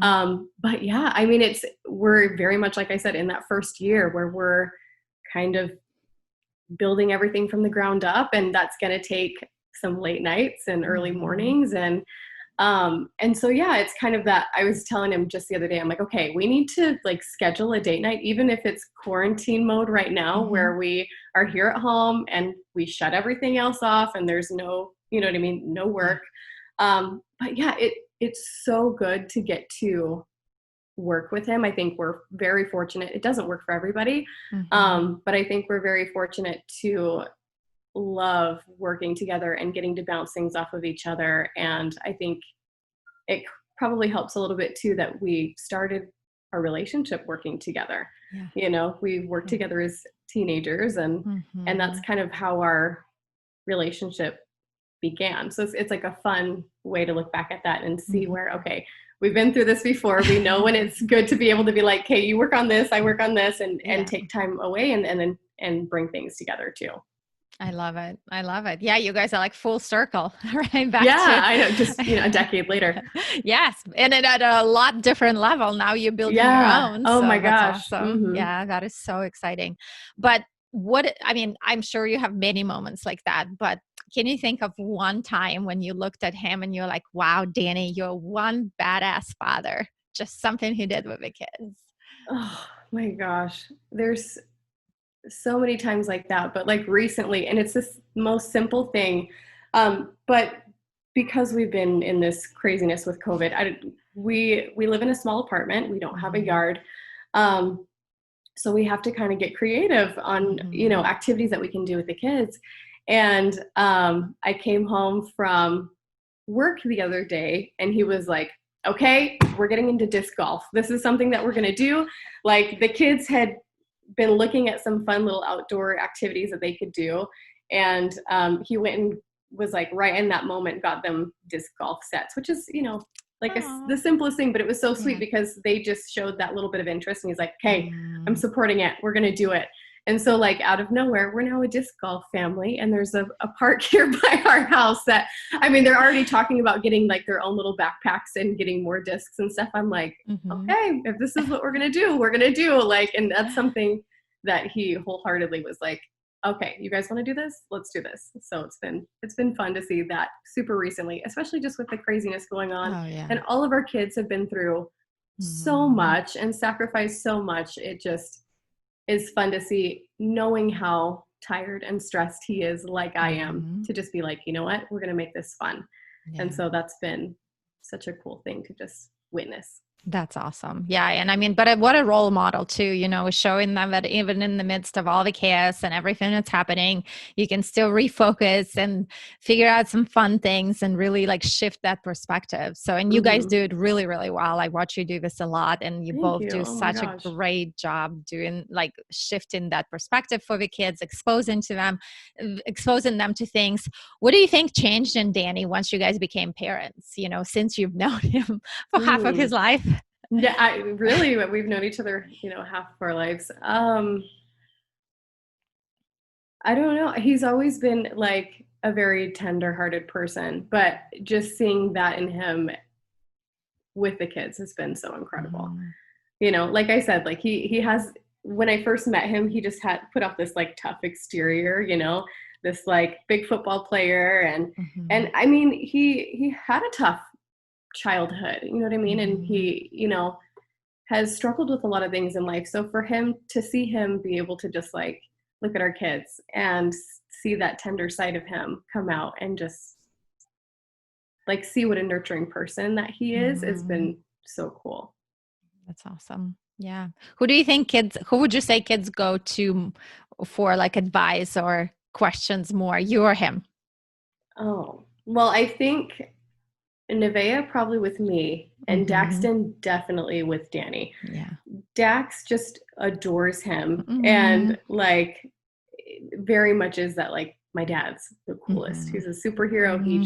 But yeah, I mean, we're very much, like I said, in that first year where we're kind of building everything from the ground up, and that's going to take some late nights and early mornings. And so, yeah, it's kind of that. I was telling him just the other day, I'm like, okay, we need to like schedule a date night, even if it's quarantine mode right now, where we are here at home and we shut everything else off and there's no, no work. But yeah, it's so good to get to work with him. I think we're very fortunate. It doesn't work for everybody. But I think we're very fortunate to love working together and getting to bounce things off of each other. And I think it probably helps a little bit too that we started our relationship working together. We worked together as teenagers and that's kind of how our relationship began. So it's like a fun way to look back at that and see where, okay, we've been through this before. We know when it's good to be able to be like, hey, you work on this, I work on this, and take time away and bring things together too. I love it. I love it. Yeah, you guys are like full circle, right? Back I know, just a decade later. Yes, and it at a lot different level. Now you're building your own. Oh my gosh. Awesome. Yeah, that is so exciting. But I'm sure you have many moments like that, but can you think of one time when you looked at him and you're like, wow, Danny, you're one badass father, just something he did with the kids? Oh my gosh. There's so many times like that, but like recently, and it's this most simple thing. But because we've been in this craziness with COVID, we live in a small apartment. We don't have a yard. So we have to kind of get creative on, activities that we can do with the kids. And I came home from work the other day and he was like, okay, we're getting into disc golf. This is something that we're going to do. Like the kids had been looking at some fun little outdoor activities that they could do. And he went and was like, right in that moment, got them disc golf sets, which is, like the simplest thing, but it was so sweet because they just showed that little bit of interest. And he's like, okay, I'm supporting it. We're going to do it. And so like out of nowhere, we're now a disc golf family, and there's a park here by our house that, I mean, they're already talking about getting like their own little backpacks and getting more discs and stuff. I'm like, okay, if this is what we're going to do, we're going to do like, and that's something that he wholeheartedly was like, okay, you guys want to do this? Let's do this. So it's been fun to see that super recently, especially just with the craziness going on. Oh, yeah. And all of our kids have been through so much and sacrificed so much. It just is fun to see, knowing how tired and stressed he is, like I am, to just be like, you know what, we're going to make this fun. Yeah. And so that's been such a cool thing to just witness. That's awesome. Yeah. And I mean, but what a role model too, you know, showing them that even in the midst of all the chaos and everything that's happening, you can still refocus and figure out some fun things and really like shift that perspective. So, and you guys do it really, really well. I watch you do this a lot, and you both do such a great job doing like shifting that perspective for the kids, exposing them to things. What do you think changed in Danny once you guys became parents, you know, since you've known him for half of his life? Yeah, we've known each other, you know, half of our lives. I don't know. He's always been like a very tender-hearted person, but just seeing that in him with the kids has been so incredible. You know, like I said, like he has, when I first met him, he just had put off this like tough exterior, you know, this like big football player. And I mean, he had a tough childhood, you know what I mean? And he, you know, has struggled with a lot of things in life. So for him to see him be able to just like look at our kids and see that tender side of him come out and just like see what a nurturing person that he is has been so cool. That's awesome. Yeah. Who would you say kids go to for like advice or questions more, you or him? Oh, well, I think Nevaeh probably with me, and Daxton definitely with Danny. Yeah. Dax just adores him and like very much is that like my dad's the coolest. He's a superhero. He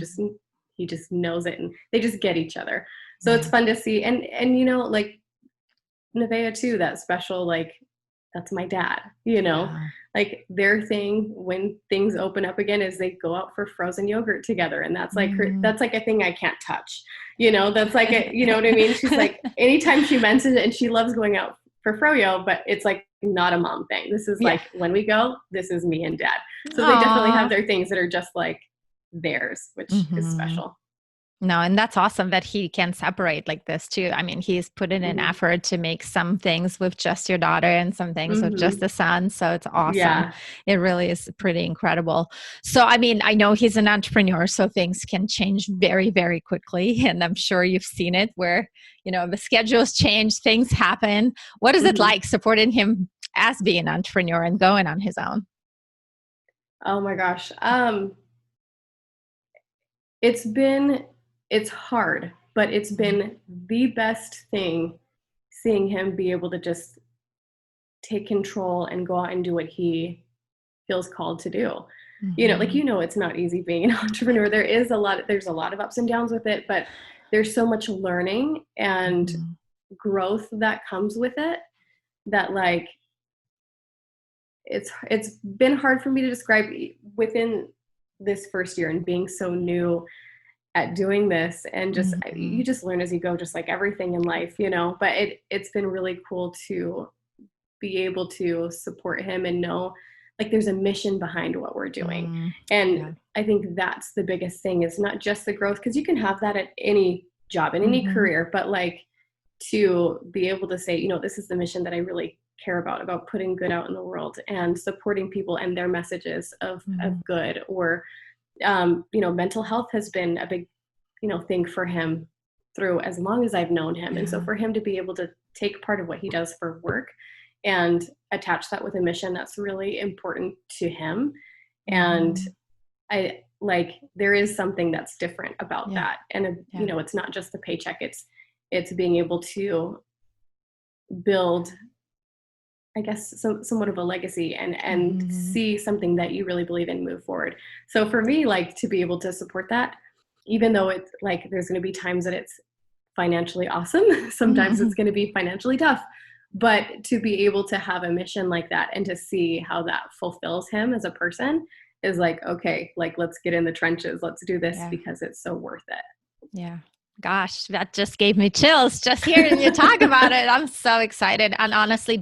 just knows it, and they just get each other. So it's fun to see. And you know, like Nevaeh too, that special, like that's my dad, you know, like their thing when things open up again is they go out for frozen yogurt together. And that's like that's like a thing I can't touch, you know, that's like, you know what I mean? She's like, anytime she mentions it, and she loves going out for froyo, but it's like not a mom thing. This is like, when we go, this is me and dad. So they definitely have their things that are just like theirs, which is special. No, and that's awesome that he can separate like this too. I mean, he's put in an effort to make some things with just your daughter and some things with just the son. So it's awesome. Yeah. It really is pretty incredible. So, I mean, I know he's an entrepreneur, so things can change very, very quickly. And I'm sure you've seen it where, you know, the schedules change, things happen. What is it like supporting him as being an entrepreneur and going on his own? Oh my gosh. It's hard, but it's been the best thing seeing him be able to just take control and go out and do what he feels called to do. You know, like, you know, it's not easy being an entrepreneur. There's a lot of ups and downs with it, but there's so much learning and growth that comes with it that like, it's been hard for me to describe within this first year and being so new at doing this, and just you just learn as you go, just like everything in life, you know. But it's been really cool to be able to support him and know like there's a mission behind what we're doing. And I think that's the biggest thing, is not just the growth, because you can have that at any job, in any career, but like to be able to say, you know, this is the mission that I really care about putting good out in the world and supporting people and their messages of good, or you know, mental health has been a big, you know, thing for him through as long as I've known him. And so for him to be able to take part of what he does for work and attach that with a mission that's really important to him. And I like, there is something that's different about that. And, you know, it's not just the paycheck, it's being able to build, I guess, somewhat of a legacy and see something that you really believe in move forward. So for me, like, to be able to support that, even though it's like, there's going to be times that it's financially awesome, sometimes it's going to be financially tough, But to be able to have a mission like that and to see how that fulfills him as a person is like, okay, like, let's get in the trenches. Let's do this because it's so worth it. Yeah. Gosh, that just gave me chills just hearing you talk about it. I'm so excited. And honestly,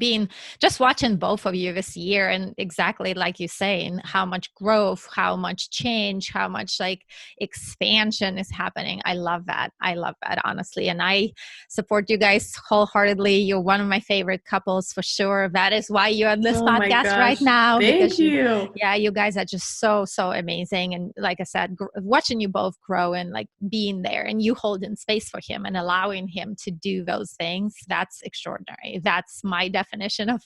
just watching both of you this year, and exactly like you saying, how much growth, how much change, how much like expansion is happening. I love that. I love that, honestly. And I support you guys wholeheartedly. You're one of my favorite couples for sure. That is why you're on this podcast right now. Thank you. You guys are just so, so amazing. And like I said, watching you both grow and like being there and you holding space for him and allowing him to do those things, that's extraordinary. That's my definition of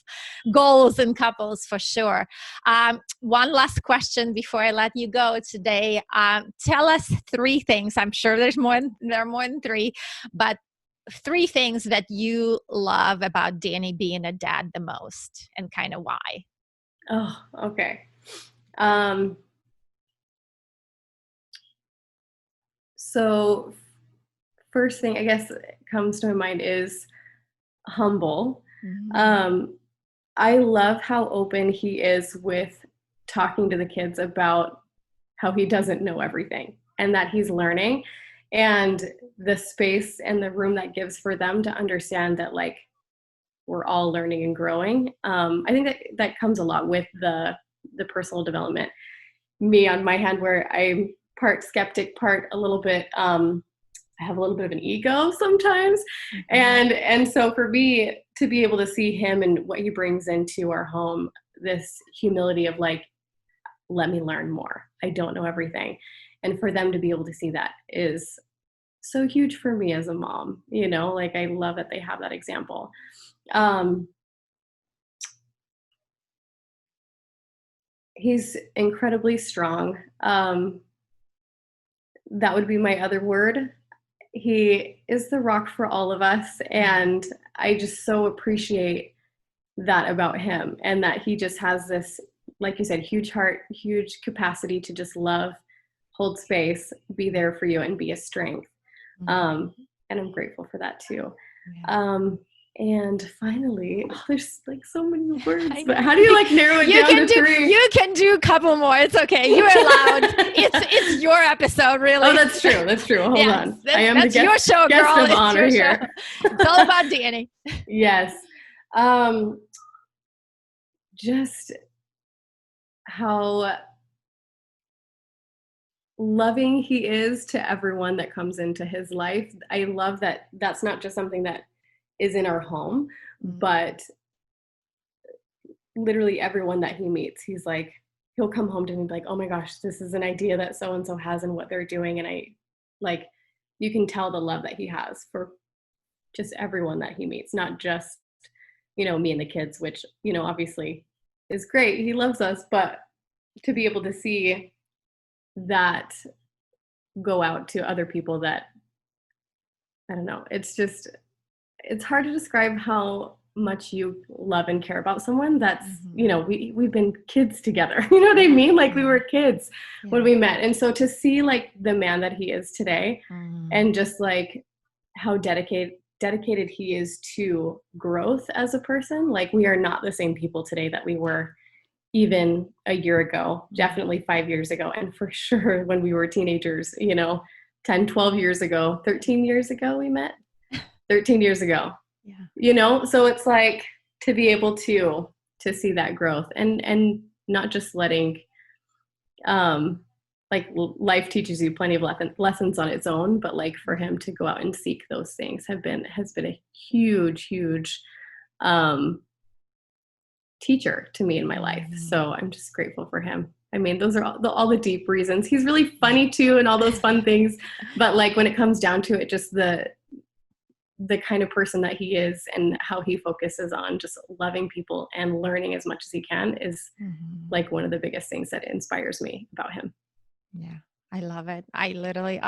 goals in couples for sure. One last question before I let you go today. Tell us 3 things. I'm sure there are more than 3, but 3 things that you love about Danny being a dad the most, and kind of why. Oh, okay. So first thing I guess comes to my mind is humble. Mm-hmm. I love how open he is with talking to the kids about how he doesn't know everything and that he's learning, and the space and the room that gives for them to understand that like we're all learning and growing. I think that comes a lot with the personal development. Me on my hand, where I'm part skeptic, part a little bit, I have a little bit of an ego sometimes. And so for me to be able to see him and what he brings into our home, this humility of like, let me learn more. I don't know everything. And for them to be able to see that is so huge for me as a mom, you know, like I love that they have that example. He's incredibly strong. That would be my other word. He is the rock for all of us. And I just so appreciate that about him, and that he just has this, like you said, huge heart, huge capacity to just love, hold space, be there for you, and be a strength. And I'm grateful for that too. Yeah. And finally, there's like so many words, but how do you like narrow it down to 3? You can do a couple more. It's okay. You're allowed. It's your episode, really. Oh, that's true. Hold on. I am that's the your show, girl. Guest of honor here. It's all about Danny. Yes. Just how loving he is to everyone that comes into his life. I love that that's not just something that is in our home, but literally everyone that he meets, he's like, he'll come home to me and be like, oh my gosh, this is an idea that so-and-so has and what they're doing. And I like, you can tell the love that he has for just everyone that he meets, not just, you know, me and the kids, which, you know, obviously is great. He loves us, but to be able to see that go out to other people that, I don't know, it's hard to describe how much you love and care about someone that's, you know, we've been kids together, you know what I mean? Like we were kids when we met. And so to see like the man that he is today and just like how dedicated he is to growth as a person, like we are not the same people today that we were even a year ago, definitely 5 years ago. And for sure when we were teenagers, you know, 10, 12 years ago, 13 years ago we met. 13 years ago, you know? So it's like to be able to see that growth and not just letting, like life teaches you plenty of lessons on its own, but like for him to go out and seek those things has been a huge teacher to me in my life. So I'm just grateful for him. I mean, those are all the deep reasons. He's really funny too and all those fun things, but like when it comes down to it, just the kind of person that he is and how he focuses on just loving people and learning as much as he can is like one of the biggest things that inspires me about him. Yeah, I love it. I literally,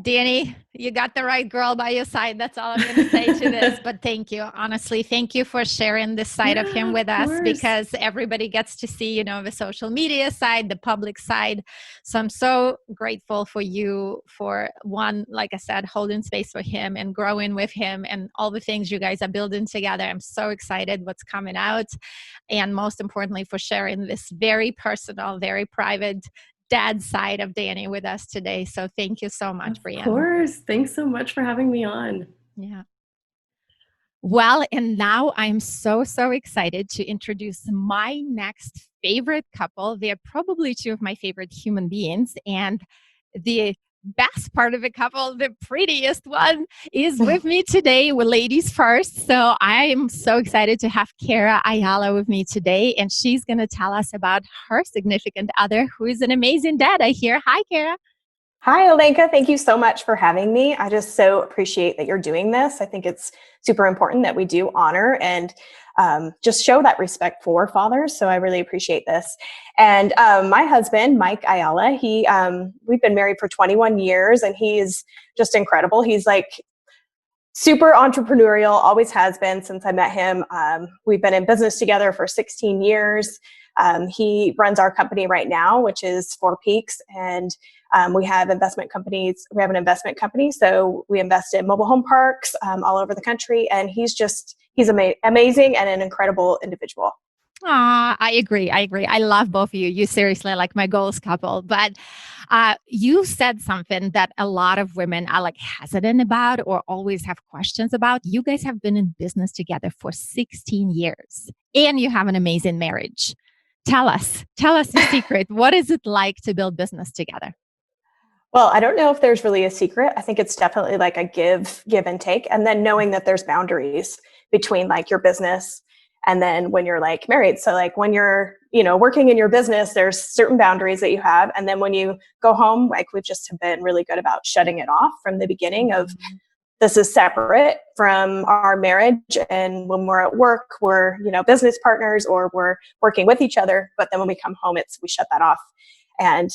Danny, you got the right girl by your side. That's all I'm going to say to this. But thank you. Honestly, thank you for sharing this side of him with us, because everybody gets to see, the social media side, the public side. So I'm so grateful for you for one, like I said, holding space for him and growing with him and all the things you guys are building together. I'm so excited what's coming out. And most importantly, for sharing this very personal, very private dad side of Danny with us today. So thank you so much, Brianne. Of course. Thanks so much for having me on. Yeah. Well, and now I'm so excited to introduce my next favorite couple. They're probably two of my favorite human beings. And the best part of the couple, the prettiest one, is with me today. We're ladies first. So I am so excited to have Kara Ayala with me today. And she's going to tell us about her significant other, who is an amazing dad, I hear. Hi, Kara. Hi, Olenka. Thank you so much for having me. I just so appreciate that you're doing this. I think it's super important that we do honor and just show that respect for fathers. So I really appreciate this. And my husband, Mike Ayala, we've been married for 21 years and he is just incredible. He's like super entrepreneurial, always has been since I met him. We've been in business together for 16 years. He runs our company right now, which is Four Peaks, and we have investment companies. We have an investment company, so we invest in mobile home parks all over the country. And he's amazing and an incredible individual. I agree. I love both of you. You seriously like my goals couple. But you said something that a lot of women are like hesitant about or always have questions about. You guys have been in business together for 16 years and you have an amazing marriage. Tell us the secret. What is it like to build business together? Well, I don't know if there's really a secret. I think it's definitely like a give and take. And then knowing that there's boundaries between like your business and then when you're like married. So like when you're, working in your business, there's certain boundaries that you have. And then when you go home, like we've just been really good about shutting it off from the beginning of this is separate from our marriage. And when we're at work, we're, business partners or we're working with each other. But then when we come home, we shut that off. And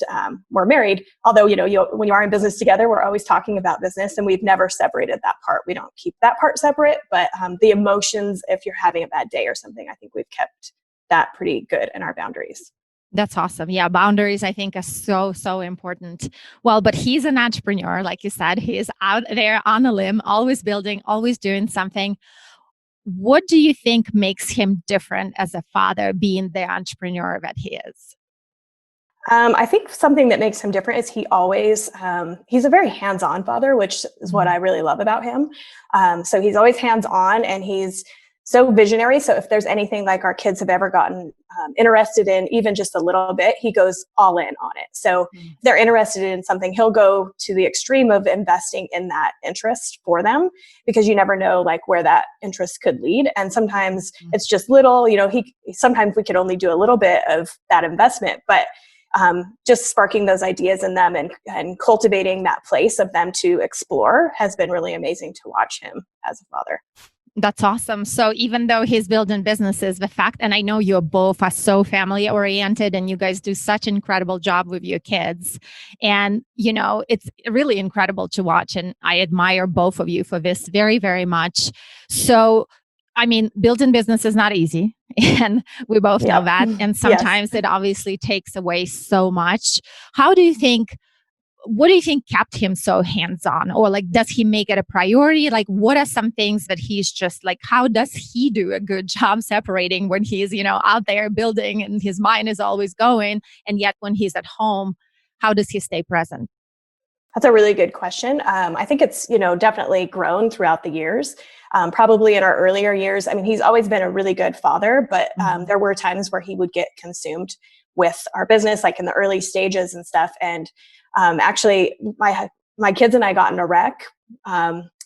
we're married. Although, when you are in business together, we're always talking about business and we've never separated that part. We don't keep that part separate, but the emotions, if you're having a bad day or something, I think we've kept that pretty good in our boundaries. That's awesome. Yeah. Boundaries, I think, are so important. Well, but he's an entrepreneur. Like you said, he is out there on a limb, always building, always doing something. What do you think makes him different as a father, being the entrepreneur that he is? I think something that makes him different is he's a very hands-on father, which is what I really love about him. So he's always hands-on and he's so visionary. So if there's anything like our kids have ever gotten interested in, even just a little bit, he goes all in on it. So if they're interested in something, he'll go to the extreme of investing in that interest for them, because you never know like where that interest could lead. And sometimes it's just little, sometimes we could only do a little bit of that investment, but just sparking those ideas in them and cultivating that place of them to explore has been really amazing to watch him as a father. That's awesome. So even though he's building businesses, the fact, and I know you both are so family oriented and you guys do such an incredible job with your kids. And, it's really incredible to watch. And I admire both of you for this very, very much. So, building business is not easy. And we both know that. And sometimes it obviously takes away so much. What do you think kept him so hands-on? Or like, does he make it a priority? Like, what are some things that he's just like, how does he do a good job separating when he's, out there building and his mind is always going? And yet when he's at home, how does he stay present? That's a really good question. I think it's, definitely grown throughout the years. Probably in our earlier years, he's always been a really good father, but there were times where he would get consumed with our business, like in the early stages and stuff. And actually, my kids and I got in a wreck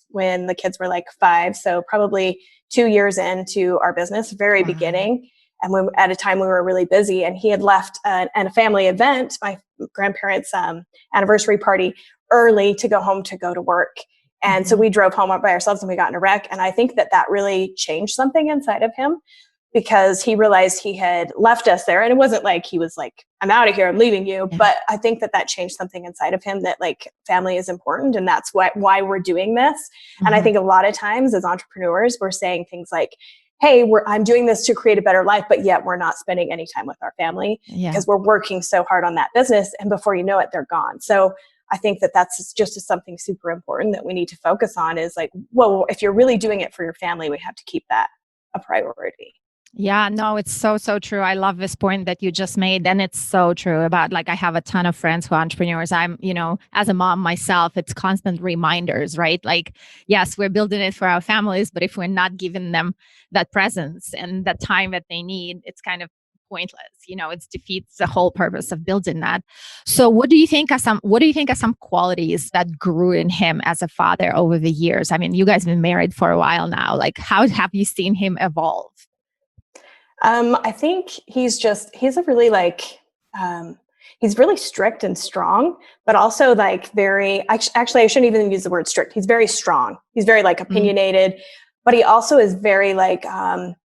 when the kids were like 5. So probably 2 years into our business, very beginning. And at a time we were really busy, and he had left a family event, my grandparents' anniversary party, early to go home to go to work. And so we drove home by ourselves and we got in a wreck. And I think that really changed something inside of him, because he realized he had left us there. And it wasn't like he was like, I'm out of here, I'm leaving you. Yeah. But I think that changed something inside of him, that like family is important. And that's why we're doing this. And I think a lot of times as entrepreneurs, we're saying things like, hey, I'm doing this to create a better life, but yet we're not spending any time with our family because we're working so hard on that business. And before you know it, they're gone. So I think that that's just something super important that we need to focus on, is like, well, if you're really doing it for your family, we have to keep that a priority. Yeah, no, it's so, so true. I love this point that you just made. And it's so true about, like, I have a ton of friends who are entrepreneurs. I'm, as a mom myself, it's constant reminders, right? Like, yes, we're building it for our families, but if we're not giving them that presence and that time that they need, it's kind of pointless. It defeats the whole purpose of building that. So what do you think are some qualities that grew in him as a father over the years? I mean, you guys have been married for a while now. Like, how have you seen him evolve? I think he's a really he's really strict and strong, but also like actually, I shouldn't even use the word strict. He's very strong. He's very like opinionated, but he also is very like,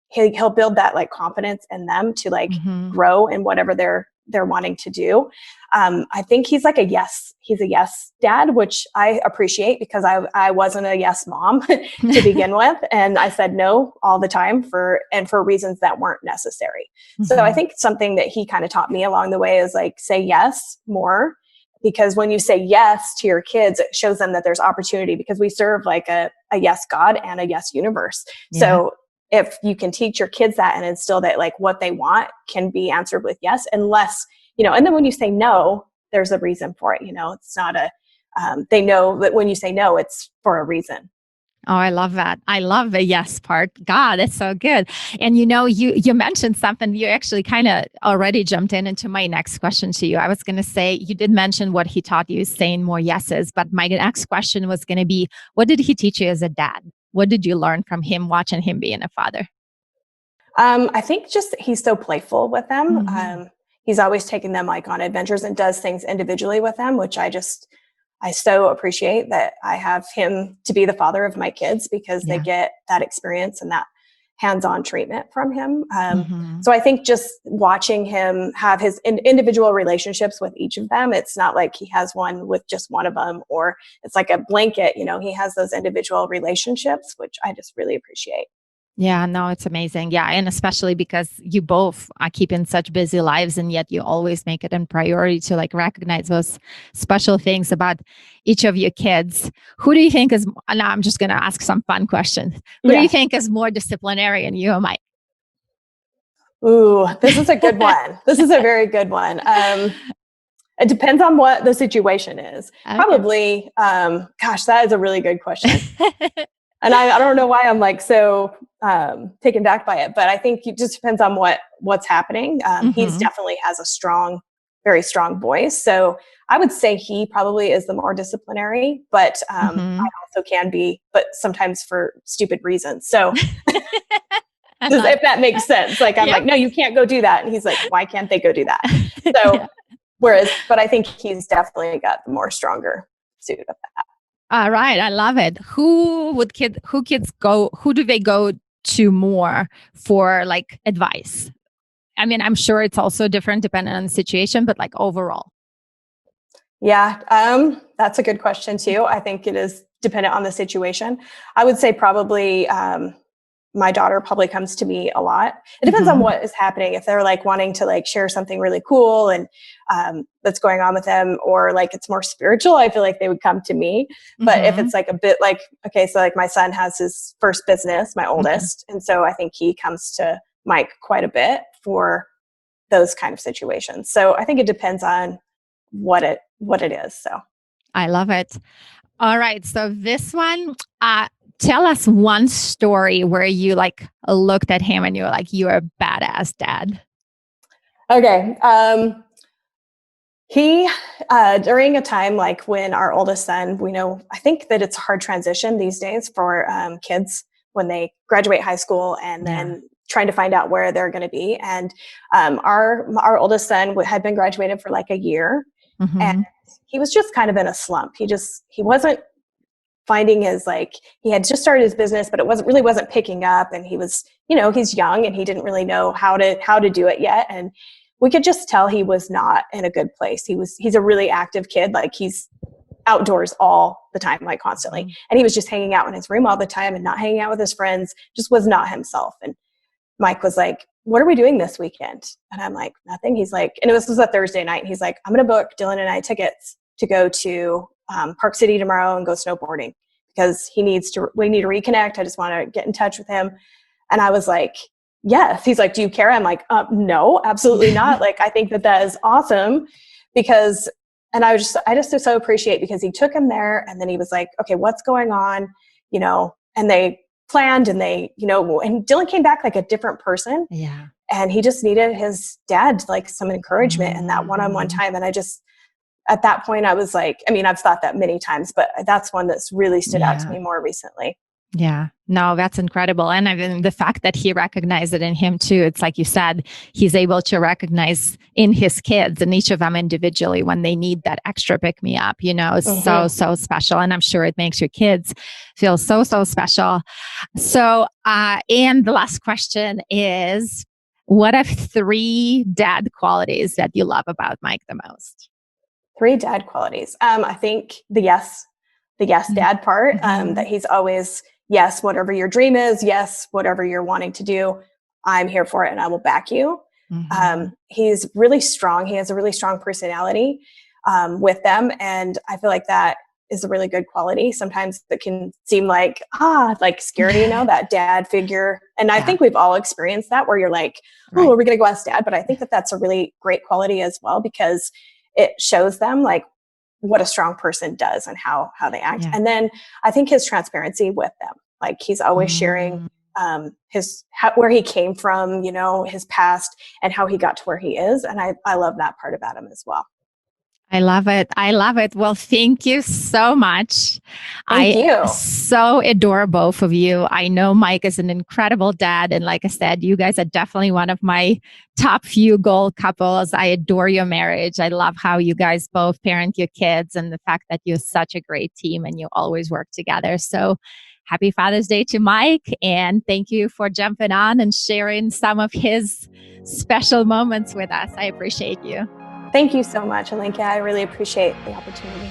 he'll build that like confidence in them to like grow in whatever they're wanting to do. I think he's a yes dad, which I appreciate, because I wasn't a yes mom to begin with. And I said no all the time for reasons that weren't necessary. So I think something that he kind of taught me along the way is like, say yes more, because when you say yes to your kids, it shows them that there's opportunity, because we serve like a yes God and a yes universe. Yeah. So if you can teach your kids that and instill that like what they want can be answered with yes, unless, and then when you say no, there's a reason for it. It's not they know that when you say no, it's for a reason. Oh, I love that. I love the yes part. God, it's so good. And you mentioned something, you actually kind of already jumped into my next question to you. I was going to say, you did mention what he taught you, saying more yeses, but my next question was going to be, what did he teach you as a dad? What did you learn from him, watching him being a father? I think just he's so playful with them. He's always taking them like on adventures and does things individually with them, which I so appreciate that I have him to be the father of my kids, because they get that experience and that hands-on treatment from him. So I think just watching him have his individual relationships with each of them, it's not like he has one with just one of them, or it's like a blanket, he has those individual relationships, which I just really appreciate. Yeah, no, it's amazing. Yeah. And especially because you both are keeping such busy lives, and yet you always make it a priority to like recognize those special things about each of your kids. Who do you think is, now I'm just going to ask some fun questions. Who do you think is more disciplinarian, you or Mike? Ooh, this is a good one. This is a very good one. It depends on what the situation is. Okay. Probably, gosh, that is a really good question. And I don't know why I'm like so taken back by it, but I think it just depends on what's happening. He's definitely has a very strong voice. So I would say he probably is the more disciplinary, but I also can be, but sometimes for stupid reasons. So if that makes sense, like I'm like, no, you can't go do that. And he's like, why can't they go do that? So but I think he's definitely got the more stronger suit of that. All right. I love it. Who do they go to more for like advice? I mean, I'm sure it's also different depending on the situation, but like overall. Yeah. That's a good question too. I think it is dependent on the situation. I would say probably, my daughter probably comes to me a lot. It depends on what is happening. If they're like wanting to like share something really cool and that's going on with them, or like it's more spiritual, I feel like they would come to me. But if it's like a bit like, okay, so like my son has his first business, my oldest. And so I think he comes to Mike quite a bit for those kind of situations. So I think it depends on what it is. So I love it. All right. So this one, tell us one story where you like looked at him and you were like, you're a badass dad. Okay. He, during a time like when our oldest son, I think that it's a hard transition these days for kids when they graduate high school and then trying to find out where they're going to be. And our oldest son had been graduated for like a year, and he was just kind of in a slump. He wasn't finding his, like, he had just started his business, but it wasn't picking up. And he was, he's young and he didn't really know how to do it yet. And we could just tell he was not in a good place. He's a really active kid. Like, he's outdoors all the time, like constantly. And he was just hanging out in his room all the time and not hanging out with his friends, just was not himself. And Mike was like, what are we doing this weekend? And I'm like, nothing. He's like, and this was a Thursday night. And he's like, I'm going to book Dylan and I tickets to go to Park City tomorrow and go snowboarding because we need to reconnect. I just want to get in touch with him. And I was like, yes. He's like, do you care? I'm like, no, absolutely not. Like, I think that is awesome because, and I just so appreciate because he took him there and then he was like, okay, what's going on? And they planned and and Dylan came back like a different person. Yeah. And he just needed his dad, like, some encouragement in that one-on-one time. And I just, at that point, I was like, I mean, I've thought that many times, but that's one that's really stood out to me more recently. Yeah, no, that's incredible. And I mean, the fact that he recognized it in him too, it's like you said, he's able to recognize in his kids and each of them individually when they need that extra pick me up, is so special. And I'm sure it makes your kids feel so special. So, and the last question is, what are 3 dad qualities that you love about Mike the most? 3 dad qualities. I think the yes dad part, that he's always, yes, whatever your dream is, yes, whatever you're wanting to do, I'm here for it and I will back you. He's really strong. He has a really strong personality with them. And I feel like that is a really good quality. Sometimes it can seem like scary, that dad figure. And I think we've all experienced that where you're like, oh, are we going to go ask dad? But I think that that's a really great quality as well, because it shows them like what a strong person does and how they act. And then I think his transparency with them, like he's always sharing where he came from, his past and how he got to where he is. And I love that part about him as well. I love it. Well, thank you so much. Thank you. So adore both of you. I know Mike is an incredible dad. And like I said, you guys are definitely one of my top few goal couples. I adore your marriage. I love how you guys both parent your kids and the fact that you're such a great team and you always work together. So happy Father's Day to Mike. And thank you for jumping on and sharing some of his special moments with us. I appreciate you. Thank you so much, Angelike. I really appreciate the opportunity.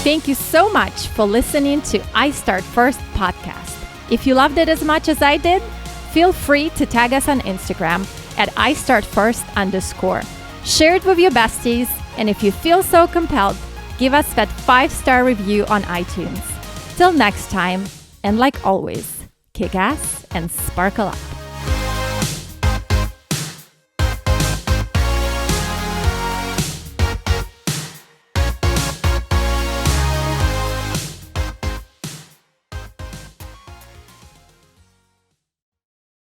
Thank you so much for listening to I Start First podcast. If you loved it as much as I did, feel free to tag us on Instagram at IStartFirst_. Share it with your besties, and if you feel so compelled, give us that 5-star review on iTunes. Till next time, and like always, kick ass and sparkle up.